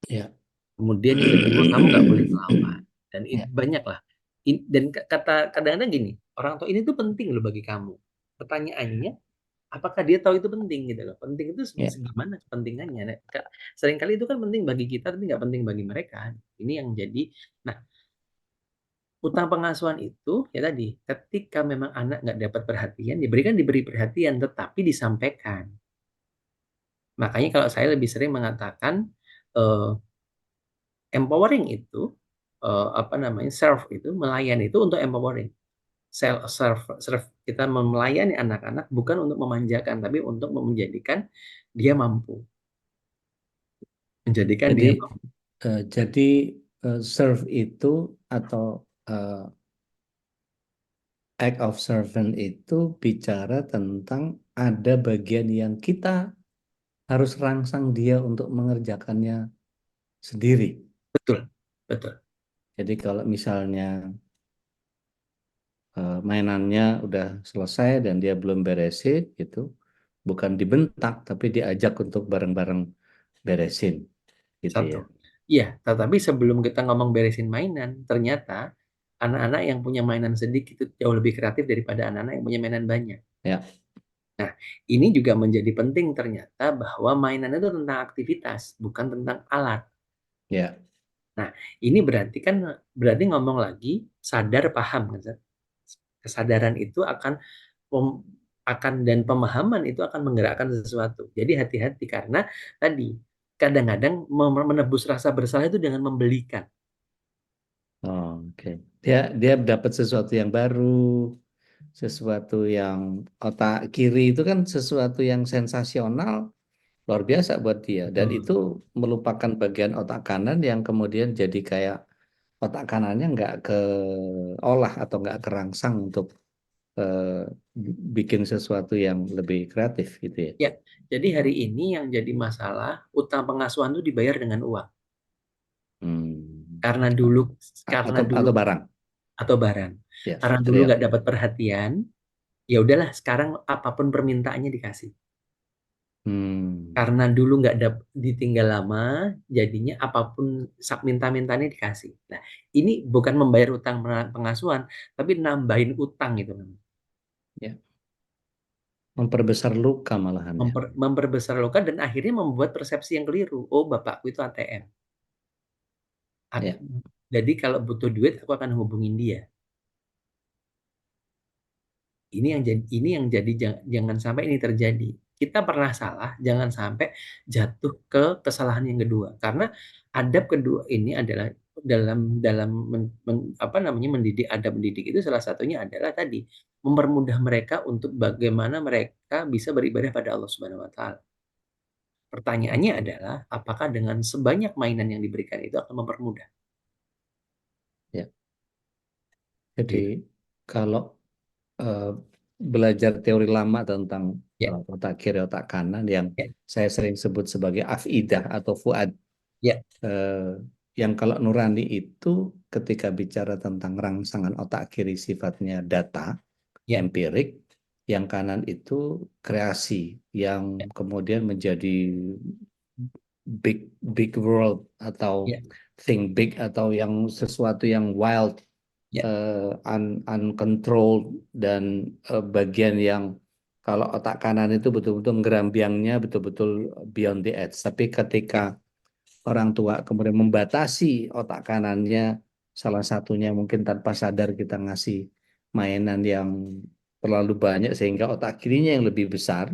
Ya, Kemudian yang kedua, kamu nggak boleh melawan. Dan itu ya, banyak lah. Dan kata kadang-kadang gini, orang tua ini tuh penting loh bagi kamu. Pertanyaannya, apakah dia tahu itu penting gitu loh? Penting itu ya. segimana kepentingannya? Nah, seringkali itu kan penting bagi kita, tapi nggak penting bagi mereka. Ini yang jadi, nah utang pengasuhan itu ya tadi, ketika memang anak nggak dapat perhatian, diberi perhatian, tetapi disampaikan. Makanya kalau saya lebih sering mengatakan, eh, empowering itu apa namanya serve itu melayani itu untuk empowering serve kita melayani anak-anak bukan untuk memanjakan tapi untuk menjadikan dia mampu menjadikan Jadi, dia mampu. jadi serve itu atau eh, act of servant itu bicara tentang ada bagian yang kita harus rangsang dia untuk mengerjakannya sendiri. Betul, betul. Jadi kalau misalnya mainannya udah selesai dan dia belum beresin gitu, bukan dibentak tapi diajak untuk bareng-bareng beresin gitu Satu. ya. Iya, tetapi sebelum kita ngomong beresin mainan, ternyata anak-anak yang punya mainan sedikit itu jauh lebih kreatif daripada anak-anak yang punya mainan banyak. Ya, Nah, ini juga menjadi penting ternyata bahwa mainan itu tentang aktivitas, bukan tentang alat. ya, Nah, ini berarti ngomong lagi sadar paham kan, Zat? Kesadaran itu pem- akan dan pemahaman itu akan menggerakkan sesuatu. Jadi hati-hati karena tadi kadang-kadang menebus rasa bersalah itu dengan membelikan. oh, oke. Dia dapat sesuatu yang baru, sesuatu yang otak kiri itu kan sesuatu yang sensasional, luar biasa buat dia. Dan Betul. itu melupakan bagian otak kanan yang kemudian jadi kayak otak kanannya nggak keolah atau nggak kerangsang untuk eh, bikin sesuatu yang lebih kreatif gitu ya. Ya, jadi hari ini yang jadi masalah utang pengasuhan itu dibayar dengan uang. Hmm. Karena dulu karena dulu Atau barang. atau barang. Ya, Karena dulu material. nggak dapat perhatian, ya udahlah sekarang apapun permintaannya dikasih. Hmm. Karena dulu nggak ditinggal lama, jadinya apapun minta-mintanya dikasih. Nah, ini bukan membayar utang pengasuhan, tapi nambahin utang gitu. Ya, memperbesar luka malahan ya. Memperbesar luka dan akhirnya membuat persepsi yang keliru. Oh, bapakku itu ATM. Ya, Jadi kalau butuh duit, aku akan hubungin dia. Ini yang jadi jangan sampai ini terjadi. Kita pernah salah, jangan sampai jatuh ke kesalahan yang kedua. Karena adab kedua ini adalah dalam dalam apa namanya mendidik, adab mendidik itu salah satunya adalah tadi mempermudah mereka untuk bagaimana mereka bisa beribadah pada Allah Subhanahu wa taala. Pertanyaannya adalah apakah dengan sebanyak mainan yang diberikan itu akan mempermudah? ya. Jadi Gitu. kalau eh, belajar teori lama tentang Ya, otak kiri, otak kanan yang ya, saya sering sebut sebagai afidah atau fuad, ya, eh, yang kalau nurani itu ketika bicara tentang rangsangan otak kiri sifatnya data, ya, empirik, yang kanan itu kreasi, yang ya, kemudian menjadi big big world atau ya, think big atau yang sesuatu yang wild, ya, uncontrolled dan bagian yang kalau otak kanan itu betul-betul ngerambiangnya betul-betul beyond the edge. Tapi ya, ketika orang tua kemudian membatasi otak kanannya, salah satunya mungkin tanpa sadar kita ngasih mainan yang terlalu banyak sehingga otak kirinya yang lebih besar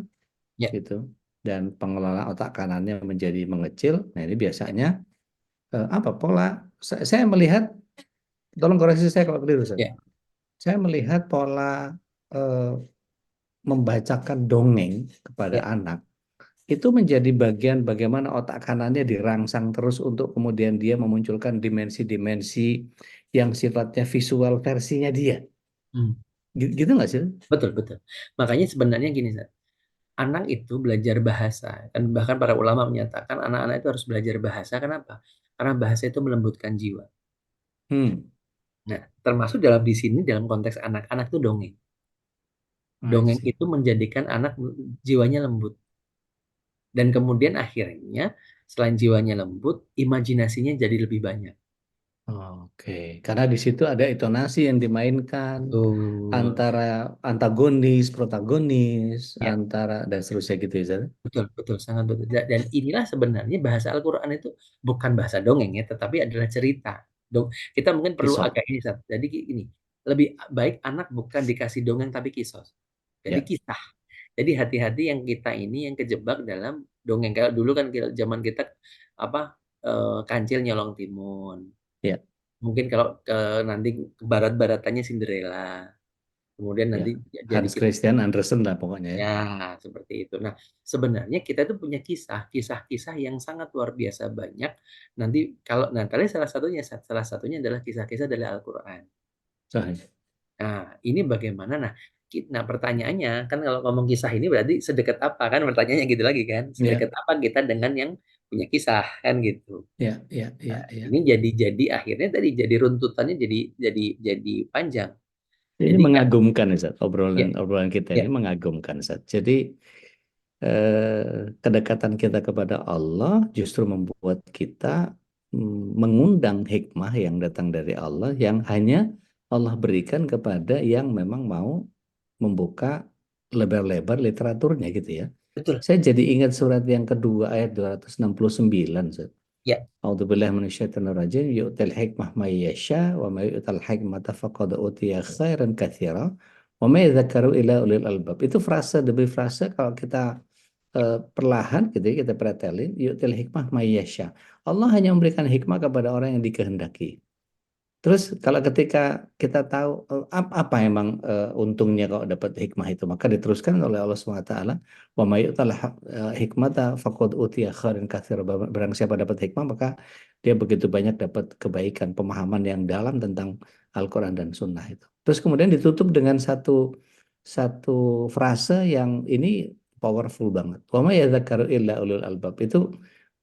ya, gitu dan pengelola otak kanannya menjadi mengecil. Nah, ini biasanya apa pola saya melihat, tolong koreksi saya kalau keliru, Ustaz. ya, Saya melihat pola eh, membacakan dongeng kepada ya. anak itu menjadi bagian bagaimana otak kanannya dirangsang terus untuk kemudian dia memunculkan dimensi-dimensi yang sifatnya visual versinya dia. Hmm. Gitu nggak sih? Betul, betul. Makanya sebenarnya gini, Zat. Anak itu belajar bahasa. Dan bahkan para ulama menyatakan anak-anak itu harus belajar bahasa. Kenapa? Karena bahasa itu melembutkan jiwa. Hmm, Nah, termasuk di sini dalam konteks anak-anak itu dongeng. I Dongeng see. itu menjadikan anak jiwanya lembut. Dan kemudian akhirnya selain jiwanya lembut, imajinasinya jadi lebih banyak. Oke, karena di situ ada intonasi yang dimainkan Betul. antara antagonis, protagonis, Ya, antara dan seterusnya gitu ya, Zat? betul, betul, sangat betul. Dan inilah sebenarnya bahasa Al-Quran itu bukan bahasa dongeng ya, tetapi adalah cerita. Kita mungkin perlu Kisah. agak ini, Sat. Jadi ini, lebih baik anak bukan dikasih dongeng tapi kisos. Jadi Ya, kisah. Jadi hati-hati yang kita ini yang kejebak dalam dongeng. Kalau dulu kan zaman kita apa kancil nyolong timun. ya, Mungkin kalau nanti ke barat-baratannya Cinderella. Kemudian ya. nanti jadi Hans Christian Andersen lah pokoknya ya. ya, seperti itu. Nah, sebenarnya kita tuh punya kisah-kisah yang sangat luar biasa banyak. Nanti kalau tadi salah satunya adalah kisah-kisah dari Al-Qur'an. Sahih. Nah, ini bagaimana? Nah, pertanyaannya kan kalau ngomong kisah ini berarti sedekat apa kan? Pertanyaannya gitu lagi kan? Ya, Sedekat apa kita dengan yang punya kisah kan gitu. Ya, ya, ya, Nah, ya. ini jadi akhirnya tadi jadi runtutannya jadi panjang. Ini Jadi kan mengagumkan, Ustaz. ya Obrolan kita ini ya mengagumkan, Ustaz. Jadi kedekatan kita kepada Allah justru membuat kita mengundang hikmah yang datang dari Allah yang hanya Allah berikan kepada yang memang mau membuka lebar-lebar literaturnya gitu ya. betul. Saya jadi ingat surat yang kedua ayat 269. Ustaz. Ya A'udzubillahi minasyaitonir rajim yu'til hikmah may yasha wa may yu'tal hikmata faqad utiya khairan katsira wa may dzakaru illa ulil albab. Itu frase demi frase kalau kita perlahan gitu ya, kita pretelin yu'til hikmah may yasha. Allah hanya memberikan hikmah kepada orang yang dikehendaki. Terus kalau ketika kita tahu apa emang untungnya kalau dapat hikmah itu, maka diteruskan oleh Allah SWT, wa may yu'tal hikmata faqad utiya khairan katsira. Barang siapa dapat hikmah maka dia begitu banyak dapat kebaikan, pemahaman yang dalam tentang Al-Qur'an dan Sunnah itu. Terus kemudian ditutup dengan satu satu frase yang ini powerful banget. Wa may yadzakkaru illa ulul albab. Itu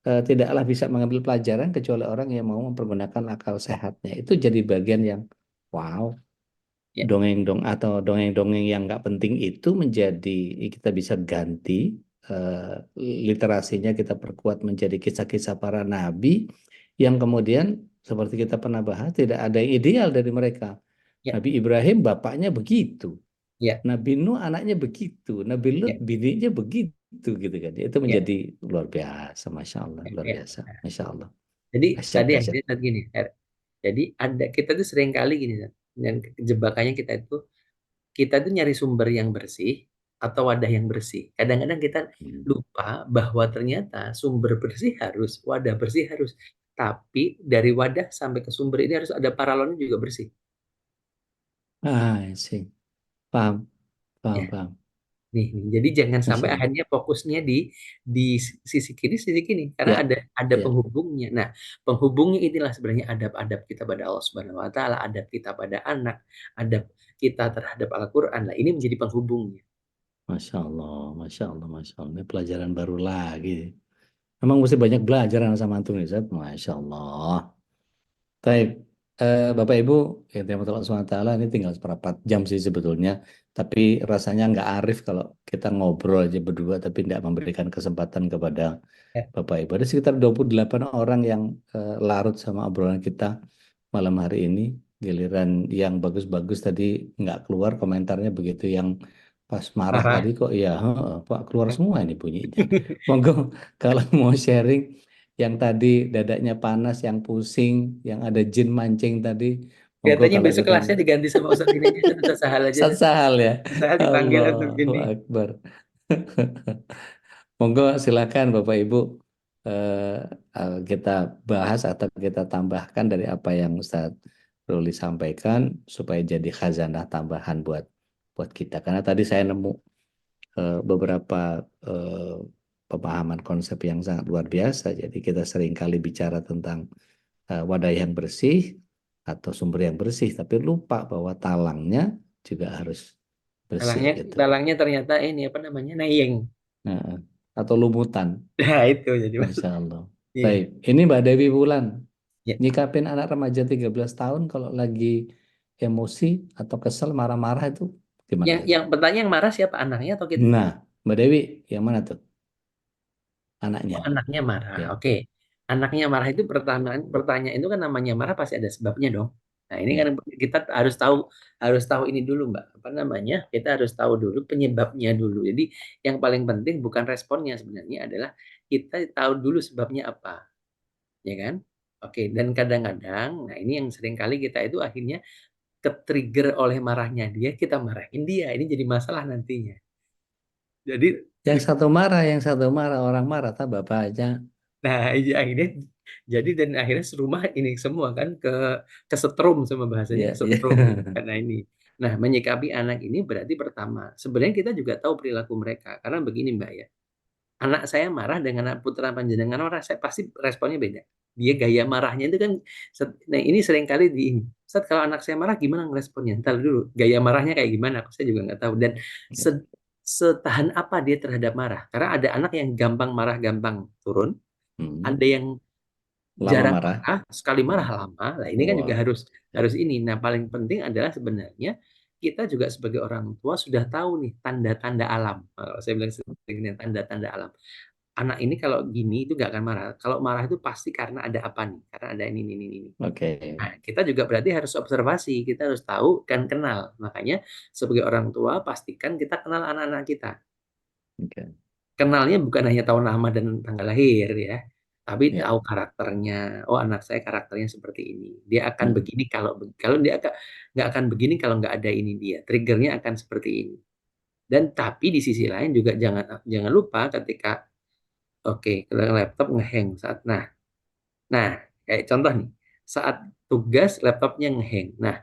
tidaklah bisa mengambil pelajaran kecuali orang yang mau mempergunakan akal sehatnya. Itu jadi bagian yang wow, ya dongeng-dong atau dongeng-dongeng yang nggak penting itu menjadi kita bisa ganti literasinya kita perkuat menjadi kisah-kisah para nabi yang kemudian seperti kita pernah bahas tidak ada yang ideal dari mereka. ya Nabi Ibrahim bapaknya begitu. ya Nabi Nuh anaknya begitu, Nabi Lut ya bininya begitu gitu kan. Itu ya menjadi luar biasa, masya Allah, luar ya. biasa, masya Allah. Jadi Dahsyat, tadi dahsyat. akhirnya tadi gini, jadi ada kita tuh sering kali gini Zat. Dan jebakannya kita tuh nyari sumber yang bersih atau wadah yang bersih. Kadang-kadang kita Hmm. lupa bahwa ternyata sumber bersih harus, wadah bersih harus. Tapi dari wadah sampai ke sumber ini harus ada paralelnya juga bersih. Sih, paham, paham, Ya, paham, nih. Jadi jangan masya sampai Allah. akhirnya fokusnya di sisi kiri, karena Ya, ada ya, penghubungnya. Nah, penghubungnya inilah sebenarnya adab-adab kita pada Allah Subhanahu wa taala, adab kita pada anak, adab kita terhadap Al-Qur'an. Lah, ini menjadi penghubungnya. masya Allah, masya Allah, masya Allah. Ini pelajaran baru lagi. Memang mesti banyak belajar anak sama antum nih, Zat. Masya Allah. Baik, Bapak Ibu, yang dirahmati Allah SWT, ini tinggal seperempat jam sih sebetulnya. Tapi rasanya nggak arif kalau kita ngobrol aja berdua, tapi tidak memberikan kesempatan kepada Ya, Bapak Ibu. Ada sekitar 28 orang yang larut sama obrolan kita malam hari ini. Giliran yang bagus-bagus tadi nggak keluar komentarnya, begitu yang pas marah tadi marah. kok ya heeh, Pak keluar semua ini bunyinya. Monggo kalau mau sharing yang tadi dadanya panas, yang pusing, yang ada jin mancing tadi, monggo Katanya kalau besok kita kelasnya diganti sama Ustadz ini aja, Ustadz Sahal aja. sahal ya. Ustadz Sahal dipanggil untuk Allahu gini. Akbar. Monggo silakan Bapak Ibu eh, kita bahas atau kita tambahkan dari apa yang Ustadz Ruli sampaikan supaya jadi khazanah tambahan buat buat kita. Karena tadi saya nemu beberapa eh, pemahaman konsep yang sangat luar biasa. Jadi kita sering kali bicara tentang wadah yang bersih atau sumber yang bersih, tapi lupa bahwa talangnya juga harus bersih Dalangnya, gitu. dalangnya ternyata ini apa namanya, nayeng. Nah, atau lumutan. Nah itu jadi Masya Allah. iya. Baik, ini Mbak Dewi Wulan. Ya. Nyikapin anak remaja 13 tahun kalau lagi emosi atau kesel marah-marah itu gimana Yang tuh? yang bertanya yang marah siapa, anaknya atau kita? Nah, Mbak Dewi yang mana tuh? Oh, Anaknya. anaknya marah. Ya, Oke. Anaknya marah itu pertanyaan pertanyaan itu kan namanya marah pasti ada sebabnya dong. Nah, ini kan ya. kita harus tahu ini dulu, Mbak. Apa namanya? Kita harus tahu dulu penyebabnya dulu. Jadi, yang paling penting bukan responnya sebenarnya adalah kita tahu dulu sebabnya apa, ya kan? Oke, dan kadang-kadang nah ini yang sering kali kita itu akhirnya ke-trigger oleh marahnya dia, kita marahin dia. Ini jadi masalah nantinya. Jadi Yang satu marah, orang marah, tak bapaknya. nah, iya, akhirnya jadi dan akhirnya serumah ini semua kan kesetrum sama bahasanya Ya, ya. kesetrum karena ini. Nah, menyikapi anak ini berarti pertama, sebenarnya kita juga tahu perilaku mereka. Karena begini, Mbak ya. Anak saya marah dengan anak putra panjenengan marah, saya pasti responnya beda. Dia gaya marahnya itu kan nah ini sering kali di ini. Ustaz, kalau anak saya marah gimana ngeresponnya? Ntar dulu, gaya marahnya kayak gimana? Saya juga nggak tahu. Dan setahan apa dia terhadap marah? Karena ada anak yang gampang marah, gampang turun. Hmm. Ada yang Lama jarang marah. marah, sekali marah lama. Nah, ini kan juga Wah. harus ini. Nah, paling penting adalah sebenarnya kita juga sebagai orang tua sudah tahu nih tanda-tanda alam. Kalau saya bilang seperti ini, tanda-tanda alam. Anak ini kalau gini itu gak akan marah. Kalau marah itu pasti karena ada apa nih? Karena ada ini. Oke. Nah, kita juga berarti harus observasi, kita harus tahu dan kenal. Makanya sebagai orang tua pastikan kita kenal anak-anak kita. Oke. Kenalnya bukan hanya tahu nama dan tanggal lahir ya, tapi Ya. tahu karakternya. Oh, anak saya karakternya seperti ini. Dia akan Hmm. begini kalau dia nggak akan begini kalau nggak ada ini dia. Triggernya akan seperti ini. Dan tapi di sisi lain juga jangan jangan lupa ketika oke, laptop ngehang nah kayak contoh nih saat tugas laptopnya ngehang. Nah,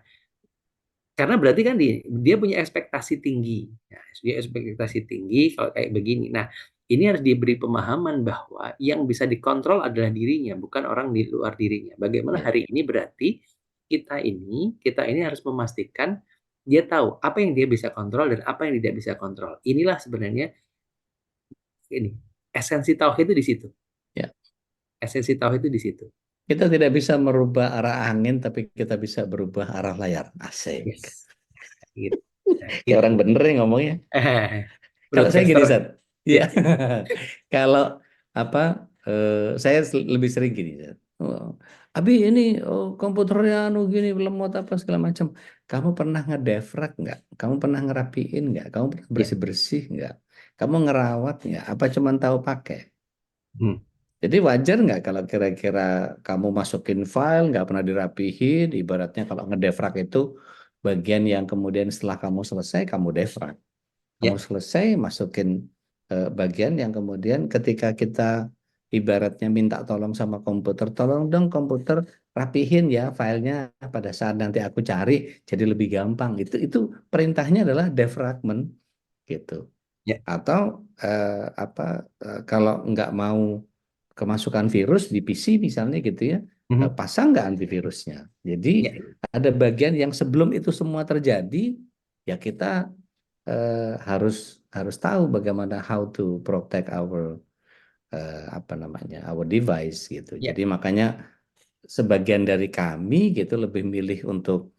karena berarti kan dia punya ekspektasi tinggi. Nah, dia ekspektasi tinggi kalau kayak begini. Nah, ini harus diberi pemahaman bahwa yang bisa dikontrol adalah dirinya, bukan orang di luar dirinya. Bagaimana Ya. hari ini berarti kita ini harus memastikan dia tahu apa yang dia bisa kontrol dan apa yang tidak bisa kontrol. Inilah sebenarnya ini esensi tauhid itu di situ. Ya. Esensi tauhid itu di situ. Kita tidak bisa merubah arah angin, tapi kita bisa berubah arah layar. Asik. Yes. Gitu. Nah, Kayak gitu. orang bener nih ngomongnya. Kalau saya gini, Broadcaster. Sat. Iya. Ya. Kalau apa? Saya lebih sering gini, Sat. Oh, Abi ini komputernya anu gini lemot apa segala macam. Kamu pernah ngedefrag nggak? Kamu pernah ngerapiin nggak? Kamu pernah Ya. bersih-bersih nggak? Kamu ngerawat nggak? Apa cuman tahu pakai? Hmm. Jadi wajar nggak kalau kira-kira kamu masukin file nggak pernah dirapihin, ibaratnya kalau ngedefrag itu bagian yang kemudian setelah kamu selesai kamu defrag. Kamu Ya. selesai masukin bagian yang kemudian ketika kita ibaratnya minta tolong sama komputer, tolong dong komputer rapihin ya filenya pada saat nanti aku cari jadi lebih gampang. Itu perintahnya adalah defragment gitu. Ya. Atau apa kalau nggak mau kemasukan virus di PC misalnya gitu ya, Mhm. pasang nggak antivirusnya. Jadi Ya. ada bagian yang sebelum itu semua terjadi, ya kita harus harus tahu bagaimana how to protect our apa namanya our device gitu. Ya. Jadi makanya sebagian dari kami gitu lebih milih untuk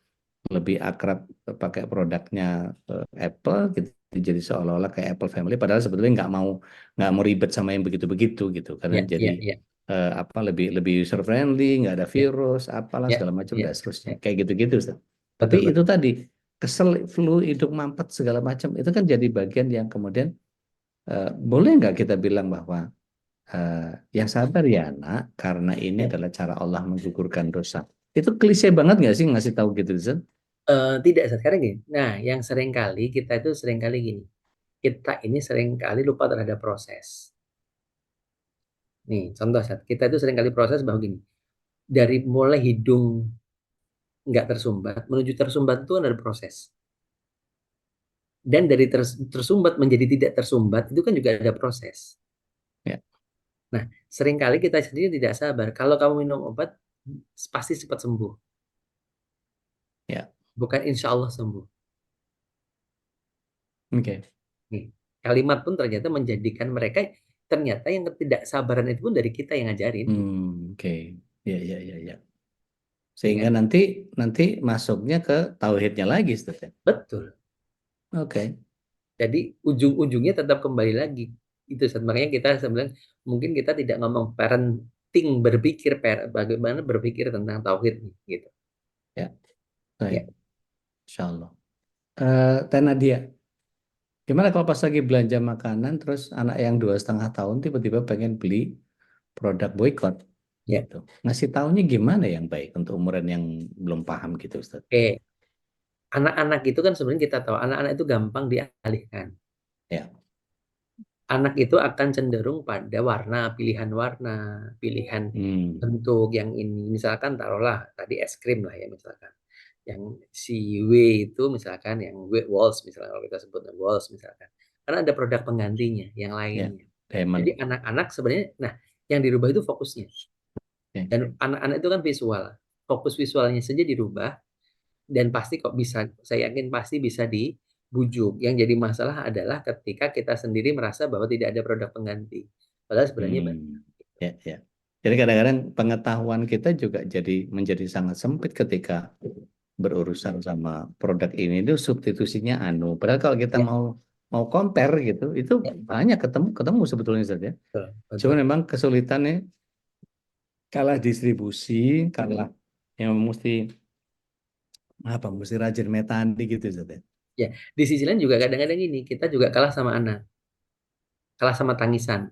lebih akrab pakai produknya Apple gitu. Jadi seolah-olah kayak Apple Family, padahal sebetulnya nggak mau ribet sama yang begitu-begitu gitu. Karena Ya. jadi Ya. Ya. apa lebih user friendly, nggak ada Ya. virus, apalah Ya. segala macam Ya. dan seterusnya. Ya. Kayak gitu-gitu, Ustaz. Tapi Betul, itu betul. tadi kesel, flu, hidung mampet segala macam itu kan jadi bagian yang kemudian boleh nggak kita bilang bahwa eh, yang sabar ya nak, karena ini Ya. adalah cara Allah menggugurkan dosa. Itu klise banget nggak sih ngasih tahu gitu, Ustaz? Tidak, sekarang gini. Nah, yang sering kali kita itu sering kali gini. Kita ini sering kali lupa terhadap proses. Nih, contoh Sat. Kita itu sering kali proses bahwa gini. Dari mulai hidung nggak tersumbat menuju tersumbat itu kan ada proses. Dan dari tersumbat menjadi tidak tersumbat itu kan juga ada proses. Ya, Nah, seringkali kita sendiri tidak sabar. Kalau kamu minum obat, pasti cepat sembuh. ya, Bukan insya Allah sembuh. oke. Nih, kalimat pun ternyata menjadikan mereka ternyata yang ketidaksabaran itu pun dari kita yang ngajarin. Oke. Ya, ya, ya, ya. Ya Sehingga kan? nanti nanti masuknya ke tauhidnya lagi, Ustaz, ya? Betul. Oke. Jadi ujung-ujungnya tetap kembali lagi. Itu makanya kita sebenarnya mungkin kita tidak ngomong parenting berpikir bagaimana berpikir tentang tauhid nih, gitu. Ya, baik. Ya. Insya Allah. Teh Nadia, gimana kalau pas lagi belanja makanan, terus anak yang 2,5 tahun tiba-tiba pengen beli produk boykot, Ya. gitu. Ngasih taunya gimana yang baik untuk umuran yang belum paham gitu, Ustaz? Oke. Anak-anak itu kan sebenarnya kita tahu anak-anak itu gampang dialihkan. Ya. Anak itu akan cenderung pada pilihan warna, pilihan Hmm. bentuk yang ini. Misalkan taruhlah tadi es krim lah ya misalkan. Yang si W itu misalkan yang Walls misalkan kalau kita sebutnya Walls misalkan. Karena ada produk penggantinya yang Ya. lainnya. Jadi Diamond. anak-anak sebenarnya, nah yang dirubah itu fokusnya. Oke. Dan anak-anak itu kan visual. Fokus visualnya saja dirubah dan pasti kok bisa, saya yakin pasti bisa dibujuk. Yang jadi masalah adalah ketika kita sendiri merasa bahwa tidak ada produk pengganti. Padahal sebenarnya banyak. Hmm. Ya, ya. Jadi kadang-kadang pengetahuan kita juga menjadi sangat sempit ketika berurusan sama produk ini itu substitusinya anu. Padahal kalau kita Ya, mau mau compare gitu, itu ya, banyak ketemu ketemu sebetulnya saja. betul, Cuma betul. memang kesulitannya kalah distribusi, kalah yang mesti rajin metandi gitu saja. Ya, di sisi lain juga kadang-kadang ini kita juga kalah sama anak, kalah sama tangisan.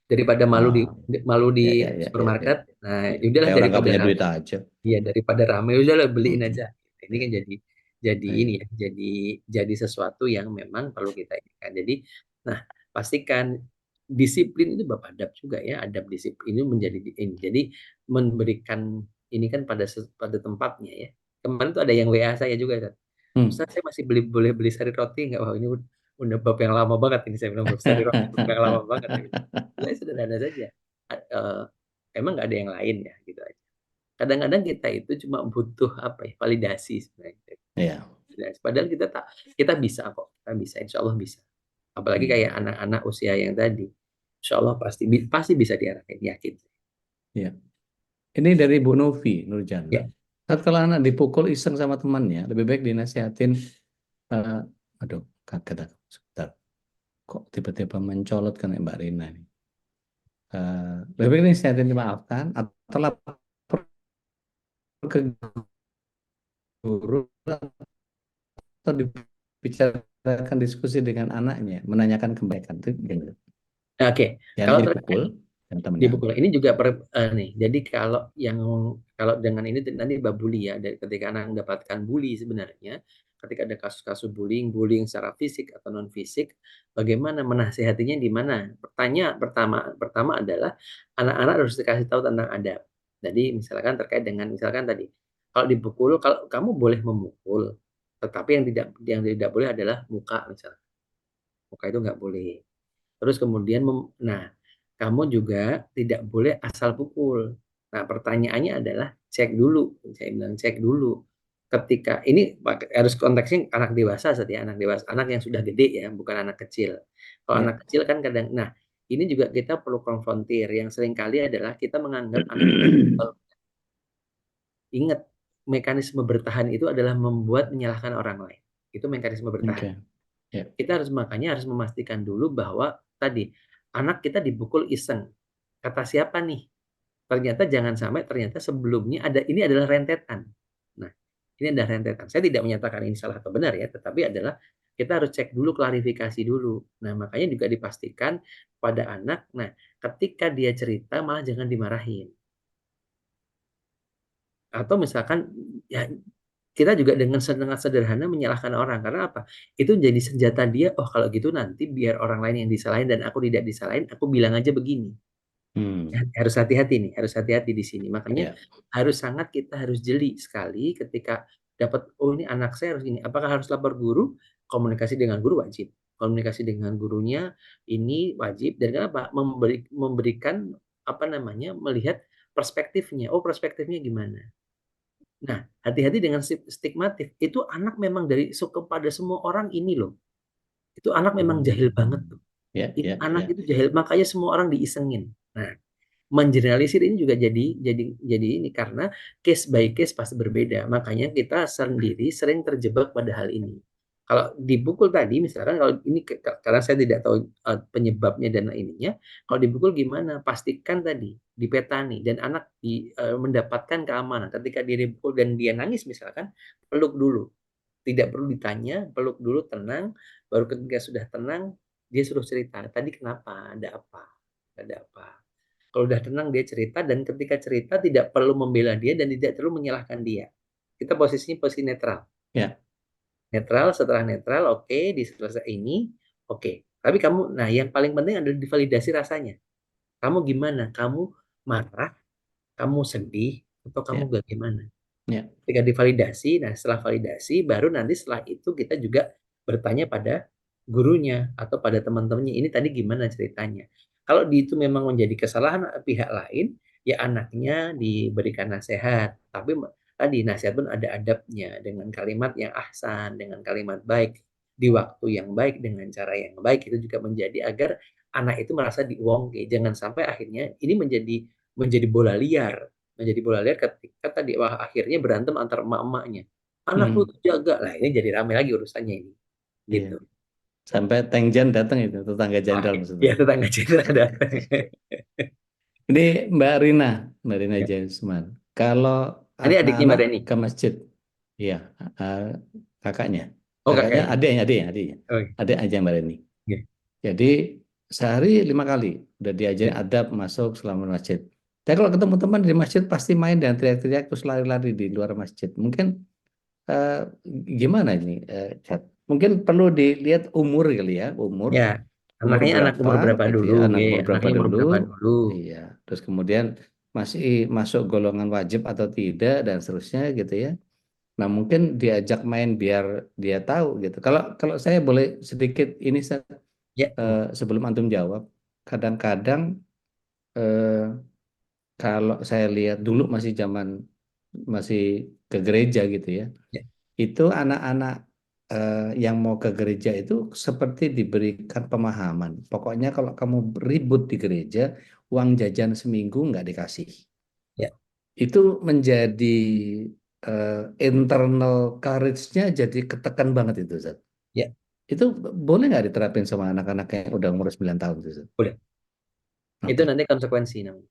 Daripada Ah, malu di ya, ya, ya, ya, ya. supermarket, nah Ya. ya udahlah Kayak orang nggak daripada punya rame, duit aja. ya daripada rame udahlah beliin Hmm. aja. Ini kan jadi ini Iya. ya, jadi sesuatu yang memang perlu kita inginkan. Jadi, nah pastikan disiplin itu Bapak adab juga ya, adab disiplin itu menjadi ini. Jadi memberikan ini kan pada tempatnya ya. Kemarin tuh ada yang WA saya juga kan. Hmm. Ustaz, saya masih boleh beli sari roti nggak? Wah, ini udah bab yang lama banget ini saya bilang bab sari roti bab yang lama banget ya. Saya sederhana saja. Eh, Emang nggak ada yang lain ya gitu aja. Kadang-kadang kita itu cuma butuh apa ya, validasi sebenarnya. Iya. Padahal kita bisa kok, kita bisa, insya Allah bisa. Apalagi kayak Hmm. anak-anak usia yang tadi, insya Allah pasti bisa diarahin, yakin. Iya. Ini dari Bu Novi Nurjana. Ya, Saat kalau anak dipukul iseng sama temannya, lebih baik dinasihatin. eh, Aduh, kaget aku. Sebentar. Kok tiba-tiba mencolot kan Mbak Rina nih. Lebih baik dinasihatin dimaafkan atau lapor ke guru atau dibicarakan diskusi dengan anaknya, menanyakan kebaikan itu gimana? nah, oke. Yang Kalau dipukul dan temannya. dipukul ini juga nih. Jadi kalau dengan ini nanti bab bully ya, dari ketika anak mendapatkan bully sebenarnya, ketika ada kasus-kasus bullying secara fisik atau non fisik, bagaimana menasehatinya di mana? Pertama adalah anak-anak harus dikasih tahu tentang adab. Jadi misalkan terkait dengan misalkan tadi, kalau dipukul, kalau kamu boleh memukul, tetapi yang tidak boleh adalah muka misalnya. Muka itu nggak boleh. Terus kemudian, nah, kamu juga tidak boleh asal pukul. Nah, pertanyaannya adalah cek dulu. Saya bilang cek dulu. Ketika ini harus konteksnya anak dewasa saja, anak dewasa, anak yang sudah gede ya, bukan anak kecil. Kalau Ya. anak kecil kan kadang, nah ini juga kita perlu konfrontir. Yang sering kali adalah kita menganggap anak ingat mekanisme bertahan itu adalah membuat menyalahkan orang lain. Itu mekanisme bertahan. Oke. Ya. Kita makanya harus memastikan dulu bahwa tadi anak kita dipukul iseng. Kata siapa nih? Ternyata jangan sampai ternyata sebelumnya ini adalah rentetan. Nah, ini adalah rentetan. Saya tidak menyatakan ini salah atau benar ya, tetapi adalah kita harus cek dulu, klarifikasi dulu. Nah, makanya juga dipastikan pada anak, nah, ketika dia cerita malah jangan dimarahin. Atau misalkan ya kita juga dengan sangat sederhana menyalahkan orang karena apa? Itu jadi senjata dia. Oh, kalau gitu nanti biar orang lain yang disalahin dan aku tidak disalahin, aku bilang aja begini. Hmm. Harus hati-hati nih, harus hati-hati di sini. Makanya Ya. kita harus jeli sekali ketika dapat, oh ini anak saya harus ini. Apakah harus lapor guru? Komunikasi dengan guru wajib. Komunikasi dengan gurunya ini wajib. Dan kenapa? Memberikan apa namanya? Melihat perspektifnya. Oh, perspektifnya gimana? Nah, hati-hati dengan stigmatif. Itu anak memang kepada semua orang ini loh. Itu anak memang jahil banget tuh. Ya, ya, Anak ya. itu jahil, makanya semua orang diisengin. Nah, mengeneralisir ini juga jadi ini karena case by case pasti berbeda. Makanya kita sendiri sering terjebak pada hal ini. Kalau dipukul tadi, misalkan kalau ini karena saya tidak tahu penyebabnya dan ininya, kalau dipukul gimana? Pastikan tadi dipetani dan anak mendapatkan keamanan. Ketika dia dipukul dan dia nangis misalkan, peluk dulu. Tidak perlu ditanya, peluk dulu tenang. Baru ketika sudah tenang, dia suruh cerita. Tadi kenapa? Ada apa? Ada apa? Kalau udah tenang dia cerita dan ketika cerita tidak perlu membela dia dan tidak perlu menyalahkan dia. Kita posisinya posisi netral. Ya. Netral, setelah netral, oke, di selesai ini, oke. Tapi kamu, nah yang paling penting adalah divalidasi rasanya. Kamu gimana? Kamu marah, kamu sedih, atau Ya. kamu bagaimana? Ya. Ketika divalidasi, nah setelah validasi, baru nanti setelah itu kita juga bertanya pada gurunya atau pada teman-temannya, ini tadi gimana ceritanya. Kalau itu memang menjadi kesalahan pihak lain, ya anaknya diberikan nasihat. Tapi tadi nasihat pun ada adabnya, dengan kalimat yang ahsan, dengan kalimat baik, di waktu yang baik, dengan cara yang baik, itu juga menjadi agar anak itu merasa diuangke. Jangan sampai akhirnya ini menjadi bola liar. Menjadi bola liar ketika tadi akhirnya berantem antar emak-emaknya. Anak lu Hmm, tuh jaga. Lah ini jadi ramai lagi urusannya ini. iya. Gitu. Sampai Tengjan datang itu, tetangga Ah, jenderal ya maksudnya. tetangga cerita ada. Ini Mbak Rina Jaisman. Kalau Ini adiknya anak-anak Mbak Reni. ke masjid, iya, eh, kakaknya, Oh kakaknya, kakaknya. adiknya, Oh, iya. adik aja Mbak Reni. Iya. Jadi sehari 5 kali udah diajarin Iya. adab masuk selama masjid. Tapi kalau ketemu teman di masjid pasti main dan teriak-teriak terus lari-lari di luar masjid. Mungkin eh, gimana ini, Chat? Mungkin perlu dilihat umur kali ya, Ya, umur anaknya anak berapa umur berapa gitu dulu, ya, anak ya, umur berapa anaknya umur dulu, berapa dulu. iya. Terus kemudian masih masuk golongan wajib atau tidak dan seterusnya gitu ya. Nah mungkin diajak main biar dia tahu gitu. Kalau kalau saya boleh sedikit ini Ya, sebelum antum jawab, kadang-kadang eh, kalau saya lihat dulu masih ke gereja gitu ya, ya, itu anak-anak yang mau ke gereja itu seperti diberikan pemahaman. Pokoknya kalau kamu ribut di gereja, uang jajan seminggu nggak dikasih. ya, Itu menjadi eh, internal courage-nya jadi ketekan banget itu, Zat. ya, Itu boleh nggak diterapin sama anak-anak yang udah umur 9 tahun itu, Zat? udah. Itu Oke. nanti konsekuensi namanya.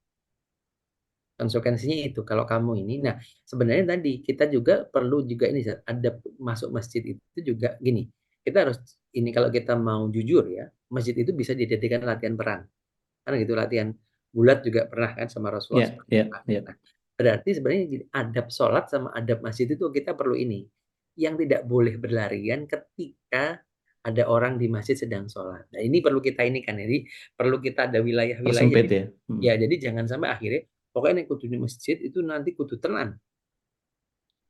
Konsekuensinya itu kalau kamu ini, nah sebenarnya tadi kita juga perlu juga ini ada masuk masjid itu juga gini. Kita harus ini kalau kita mau jujur ya, masjid itu bisa dijadikan latihan perang. Karena gitu latihan bulat juga pernah kan sama Rasulullah Ya, seperti ya, apa. ya. Nah, berarti sebenarnya gini, adab sholat sama adab masjid itu kita perlu ini. Yang tidak boleh berlarian ketika ada orang di masjid sedang sholat. Nah ini perlu kita ini kan, jadi perlu kita ada wilayah-wilayah. Persempit Jadi ya. Hmm. ya jadi jangan sampai akhirnya pokoknya yang kudu di masjid itu nanti kudu tenang.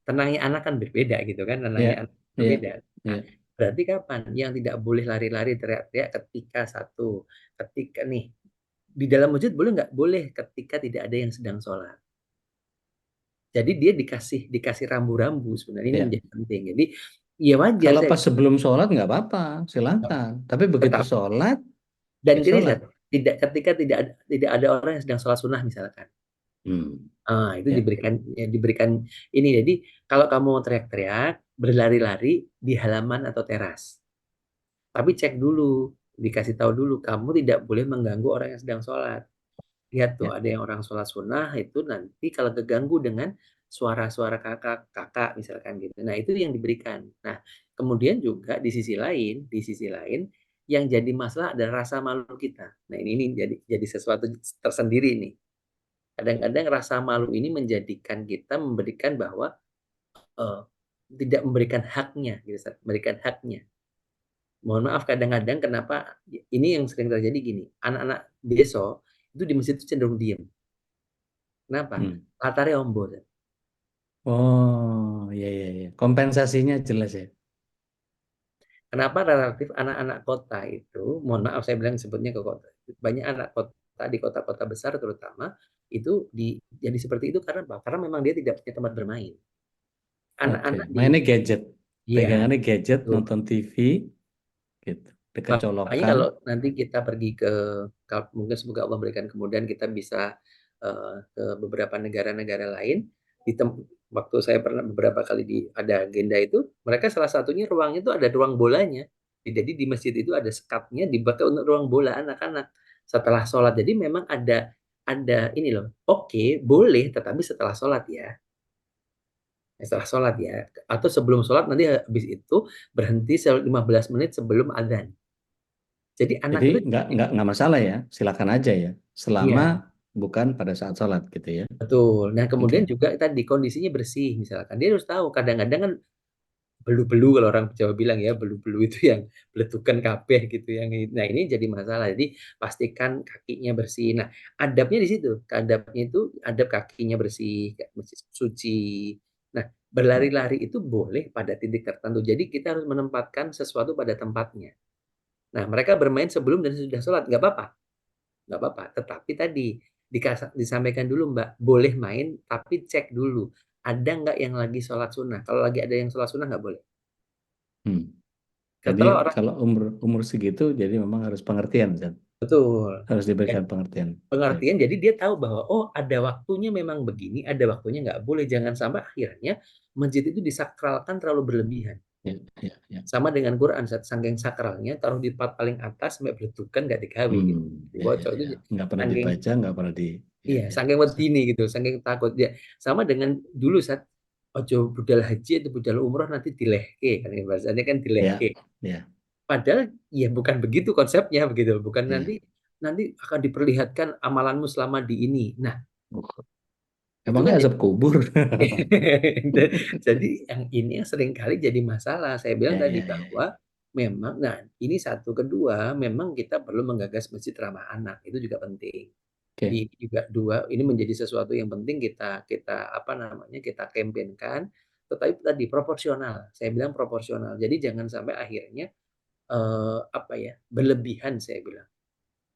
Tenangnya anak kan berbeda gitu kan, tenangnya Ya, anak ya, berbeda. Nah, ya. berarti kapan? Yang tidak boleh lari-lari teriak-teriak ketika satu, ketika nih di dalam masjid boleh nggak? Boleh ketika tidak ada yang sedang sholat. Jadi dia dikasih rambu-rambu sebenarnya ini Ya. menjadi penting. Jadi ya wajar Kalau saya pas sebelum sholat nggak apa-apa, silakan. Tapi begitu tetap sholat, dan ya ini sholat. tidak ketika tidak ada orang yang sedang sholat sunnah misalkan. Hmm. Itu Ya. diberikan ya, diberikan ini. Jadi kalau kamu mau teriak-teriak, berlari-lari di halaman atau teras. Tapi cek dulu, dikasih tahu dulu, kamu tidak boleh mengganggu orang yang sedang sholat. Lihat tuh, Ya. ada yang orang sholat sunnah itu nanti kalau keganggu dengan suara-suara kakak-kakak misalkan gitu. Nah itu yang diberikan. Nah kemudian juga di sisi lain yang jadi masalah adalah rasa malu kita. Nah ini jadi sesuatu tersendiri nih. Kadang-kadang rasa malu ini menjadikan kita memberikan bahwa eh, tidak memberikan haknya, gitu, memberikan haknya. Mohon maaf kadang-kadang kenapa ini yang sering terjadi gini, anak-anak beso itu di masjid itu cenderung diem. Kenapa? Hmm. Latarnya ombol. Oh, ya, ya, ya. Kompensasinya jelas ya. Kenapa relatif anak-anak kota itu, mohon maaf saya bilang sebutnya ke kota, banyak anak kota di kota-kota besar terutama itu jadi seperti itu karena apa? Karena memang dia tidak punya tempat bermain. Oke. Anak-anak di Mainnya gadget. iya, Pegangannya gadget, tuh. nonton TV, gitu. Dekat Makanya colokan. kalau nanti kita pergi mungkin semoga Allah berikan kemudian kita bisa ke beberapa negara-negara lain. Di waktu saya pernah beberapa kali ada agenda itu, mereka salah satunya ruangnya itu ada ruang bolanya. Jadi di masjid itu ada sekatnya dipakai untuk ruang bola anak-anak setelah sholat. Jadi memang ada ini loh. Oke, boleh, tetapi setelah sholat ya. Setelah sholat ya. Atau sebelum sholat nanti habis itu berhenti 15 menit sebelum adzan. Jadi anak Jadi itu nggak masalah ya. Silakan aja ya. Selama iya, bukan pada saat sholat gitu ya. betul. Nah, kemudian Oke. juga tadi kondisinya bersih misalkan. Dia harus tahu kadang-kadang kan belu-belu kalau orang Jawa bilang ya, belu-belu itu yang beletukan kabeh gitu yang nah ini jadi masalah. Jadi pastikan kakinya bersih. Nah, adabnya di situ. Adabnya itu adab kakinya bersih, bersih, suci. Nah, berlari-lari itu boleh pada titik tertentu. Jadi kita harus menempatkan sesuatu pada tempatnya. Nah, mereka bermain sebelum dan sesudah sholat, nggak apa-apa. Nggak apa-apa. Tetapi tadi disampaikan dulu Mbak, boleh main tapi cek dulu. Ada nggak yang lagi sholat sunnah? Kalau lagi ada yang sholat sunnah nggak boleh. Hmm. Jadi Setelah orang kalau umur segitu, jadi memang harus pengertian, Ustaz. betul. Harus Ya, diberikan pengertian. Baik. pengertian jadi dia tahu bahwa oh ada waktunya memang begini, ada waktunya nggak boleh. Jangan sampai akhirnya masjid itu disakralkan terlalu berlebihan. Ya, ya, ya. Sama dengan Quran, saking sakralnya taruh di part paling atas sampai beletukan nggak dikawi gitu. Ya, ya, Bocor ya. itu Nggak pernah saking dibaca, nggak pernah di. Ya, iya, ya. saking wedine gitu, saking takut dia. Sama dengan dulu saat ojo budal haji atau budal umroh nanti dilehke kan ya, bahasanya kan Ya, dilehke. ya, Padahal ya bukan begitu konsepnya begitu, bukan nanti ya. nanti akan diperlihatkan amalanmu selama di ini. Nah, itu Emangnya kan azab kubur? jadi yang ini yang sering kali jadi masalah. Saya bilang Ya, tadi ya, ya, bahwa ya. memang, nah ini satu, kedua, memang kita perlu menggagas masjid ramah anak, itu juga penting. Jadi Oke. juga dua, ini menjadi sesuatu yang penting kita kita apa namanya kita kampanyekan, tetapi tadi proporsional. Saya bilang proporsional. Jadi jangan sampai akhirnya apa ya berlebihan saya bilang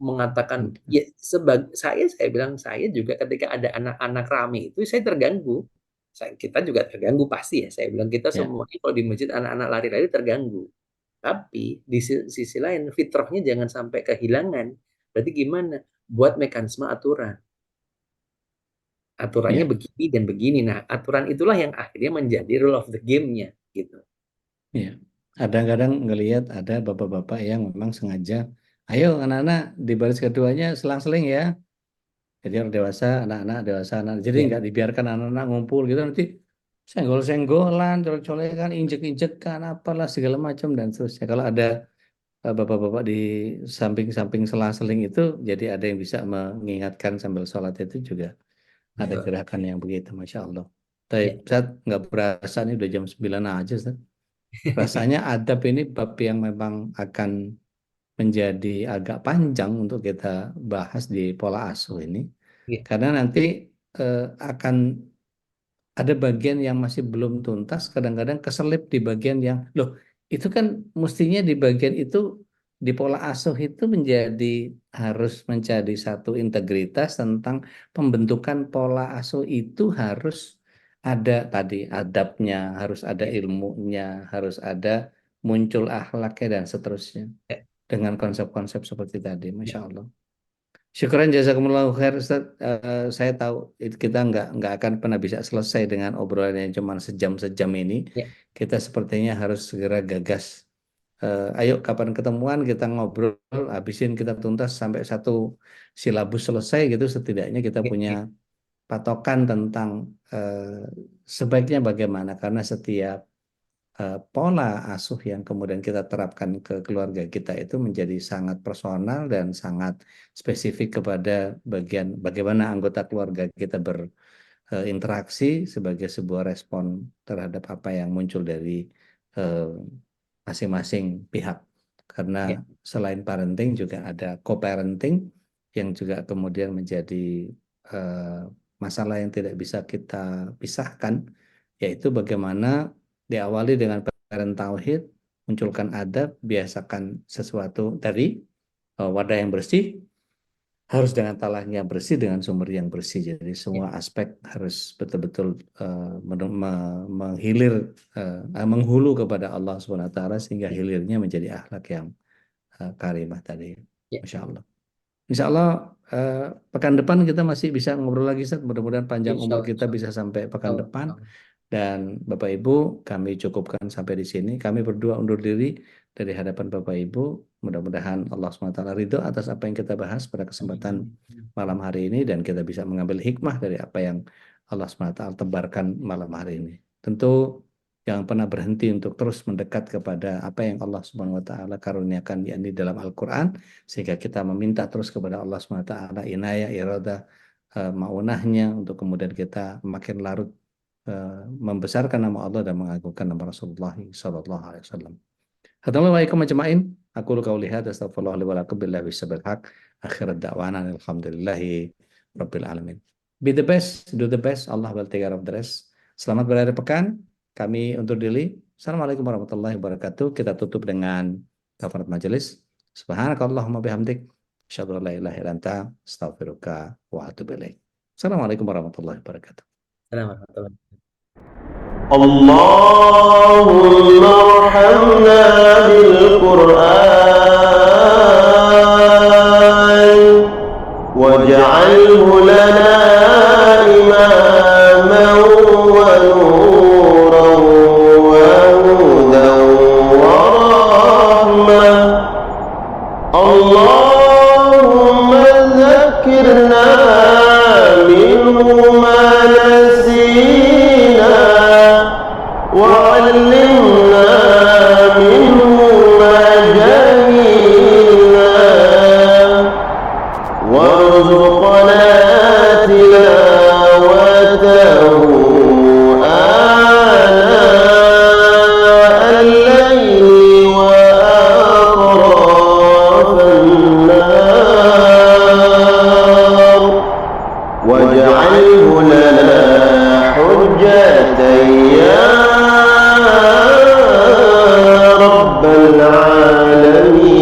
mengatakan ya saya bilang saya juga ketika ada anak-anak rame itu saya terganggu. Kita juga terganggu pasti ya. Saya bilang kita Ya, semuanya kalau di masjid anak-anak lari-lari terganggu. Tapi di sisi lain fitrahnya jangan sampai kehilangan. Berarti gimana? Buat mekanisme aturan. Aturannya ya, begini dan begini. Nah, aturan itulah yang akhirnya menjadi rule of the game-nya gitu. ya. Kadang-kadang ngelihat ada bapak-bapak yang memang sengaja, ayo anak-anak di baris keduanya selang-seling ya. Jadi orang dewasa, anak-anak, dewasa, anak. Jadi Ya, nggak dibiarkan anak-anak ngumpul gitu nanti senggol-senggolan, colek-colekan, injek-injekan, apalah segala macam dan seterusnya. Kalau ada bapak-bapak di samping-samping selang-seling itu, jadi ada yang bisa mengingatkan sambil sholat itu juga ada betul. gerakan yang begitu, Masya Allah. Tapi Ya, saat nggak berasa nih udah jam 9 aja, Ustaz. Rasanya adab ini bab yang memang akan menjadi agak panjang untuk kita bahas di pola asuh ini. ya, Karena nanti akan ada bagian yang masih belum tuntas, kadang-kadang keselip di bagian yang, loh, itu kan mestinya di bagian itu, di pola asuh itu menjadi, harus menjadi satu integritas tentang pembentukan pola asuh itu harus ada tadi adabnya, harus ada ya, ilmunya, harus ada muncul akhlaknya dan seterusnya. ya, Dengan konsep-konsep seperti tadi, ya, Masya Allah. Syukuran jazakumullah khair Ustaz. Saya tahu kita nggak akan pernah bisa selesai dengan obrolan yang cuma sejam-sejam ini. ya, Kita sepertinya harus segera gagas. Ayo kapan ketemuan kita ngobrol, habisin kita tuntas sampai satu silabus selesai gitu. Setidaknya kita ya, punya ya, patokan tentang sebaiknya bagaimana. Karena setiap pola asuh yang kemudian kita terapkan ke keluarga kita itu menjadi sangat personal dan sangat spesifik kepada bagian bagaimana anggota keluarga kita berinteraksi sebagai sebuah respon terhadap apa yang muncul dari eh, masing-masing pihak. Karena ya, selain parenting juga ada co-parenting yang juga kemudian menjadi eh, masalah yang tidak bisa kita pisahkan, yaitu bagaimana diawali dengan parent tauhid, munculkan adab, biasakan sesuatu dari wadah yang bersih, harus dengan talahnya bersih, dengan sumber yang bersih. Jadi ya, semua aspek harus betul-betul menghilir, menghulu kepada Allah Subhanahu Wa Taala sehingga ya, hilirnya menjadi akhlak yang karimah tadi. ya. Masya Allah. Insya Allah pekan depan kita masih bisa ngobrol lagi, Ustaz. Mudah-mudahan panjang Insya umur Allah, kita insya bisa sampai pekan Allah. depan. Dan Bapak Ibu, kami cukupkan sampai di sini. Kami berdua undur diri dari hadapan Bapak Ibu. Mudah-mudahan Allah SWT ridho atas apa yang kita bahas pada kesempatan malam hari ini dan kita bisa mengambil hikmah dari apa yang Allah SWT tebarkan malam hari ini. Tentu jangan pernah berhenti untuk terus mendekat kepada apa yang Allah Subhanahu wa taala karuniakan yakni dalam Al-Qur'an, sehingga kita meminta terus kepada Allah Subhanahu wa taala inayah, iradah, maunahnya untuk kemudian kita makin larut membesarkan nama Allah dan mengagungkan nama Rasulullah sallallahu alaihi wasallam. Assalamualaikum ajma'in. Aku lu qauli hadza astaghfirullah li wa lakum billahi wasabil haq. Akhirat da'wana alhamdulillahi rabbil alamin. Be the best, do the best. Allah will take care of the rest. Selamat berakhir pekan. Kami undur diri. Assalamualaikum warahmatullahi wabarakatuh. Kita tutup dengan kafarat majelis. Subhanakallahumma bihamdik. Asyhadu an la ilaha illa anta astaghfiruka wa atubu ilaik. Assalamualaikum warahmatullahi wabarakatuh. Assalamualaikum. اللهم ارحمنا بالله القرآن واجعله لنا إماما ونورا وهدى ورحمة اللهم ذكرنا منه ما نسينا وعلمنا منه ما جهلنا وارزقنا تلاوته آناء الليل وأطراف النهار واجعله لنا حجة يا رب العالمين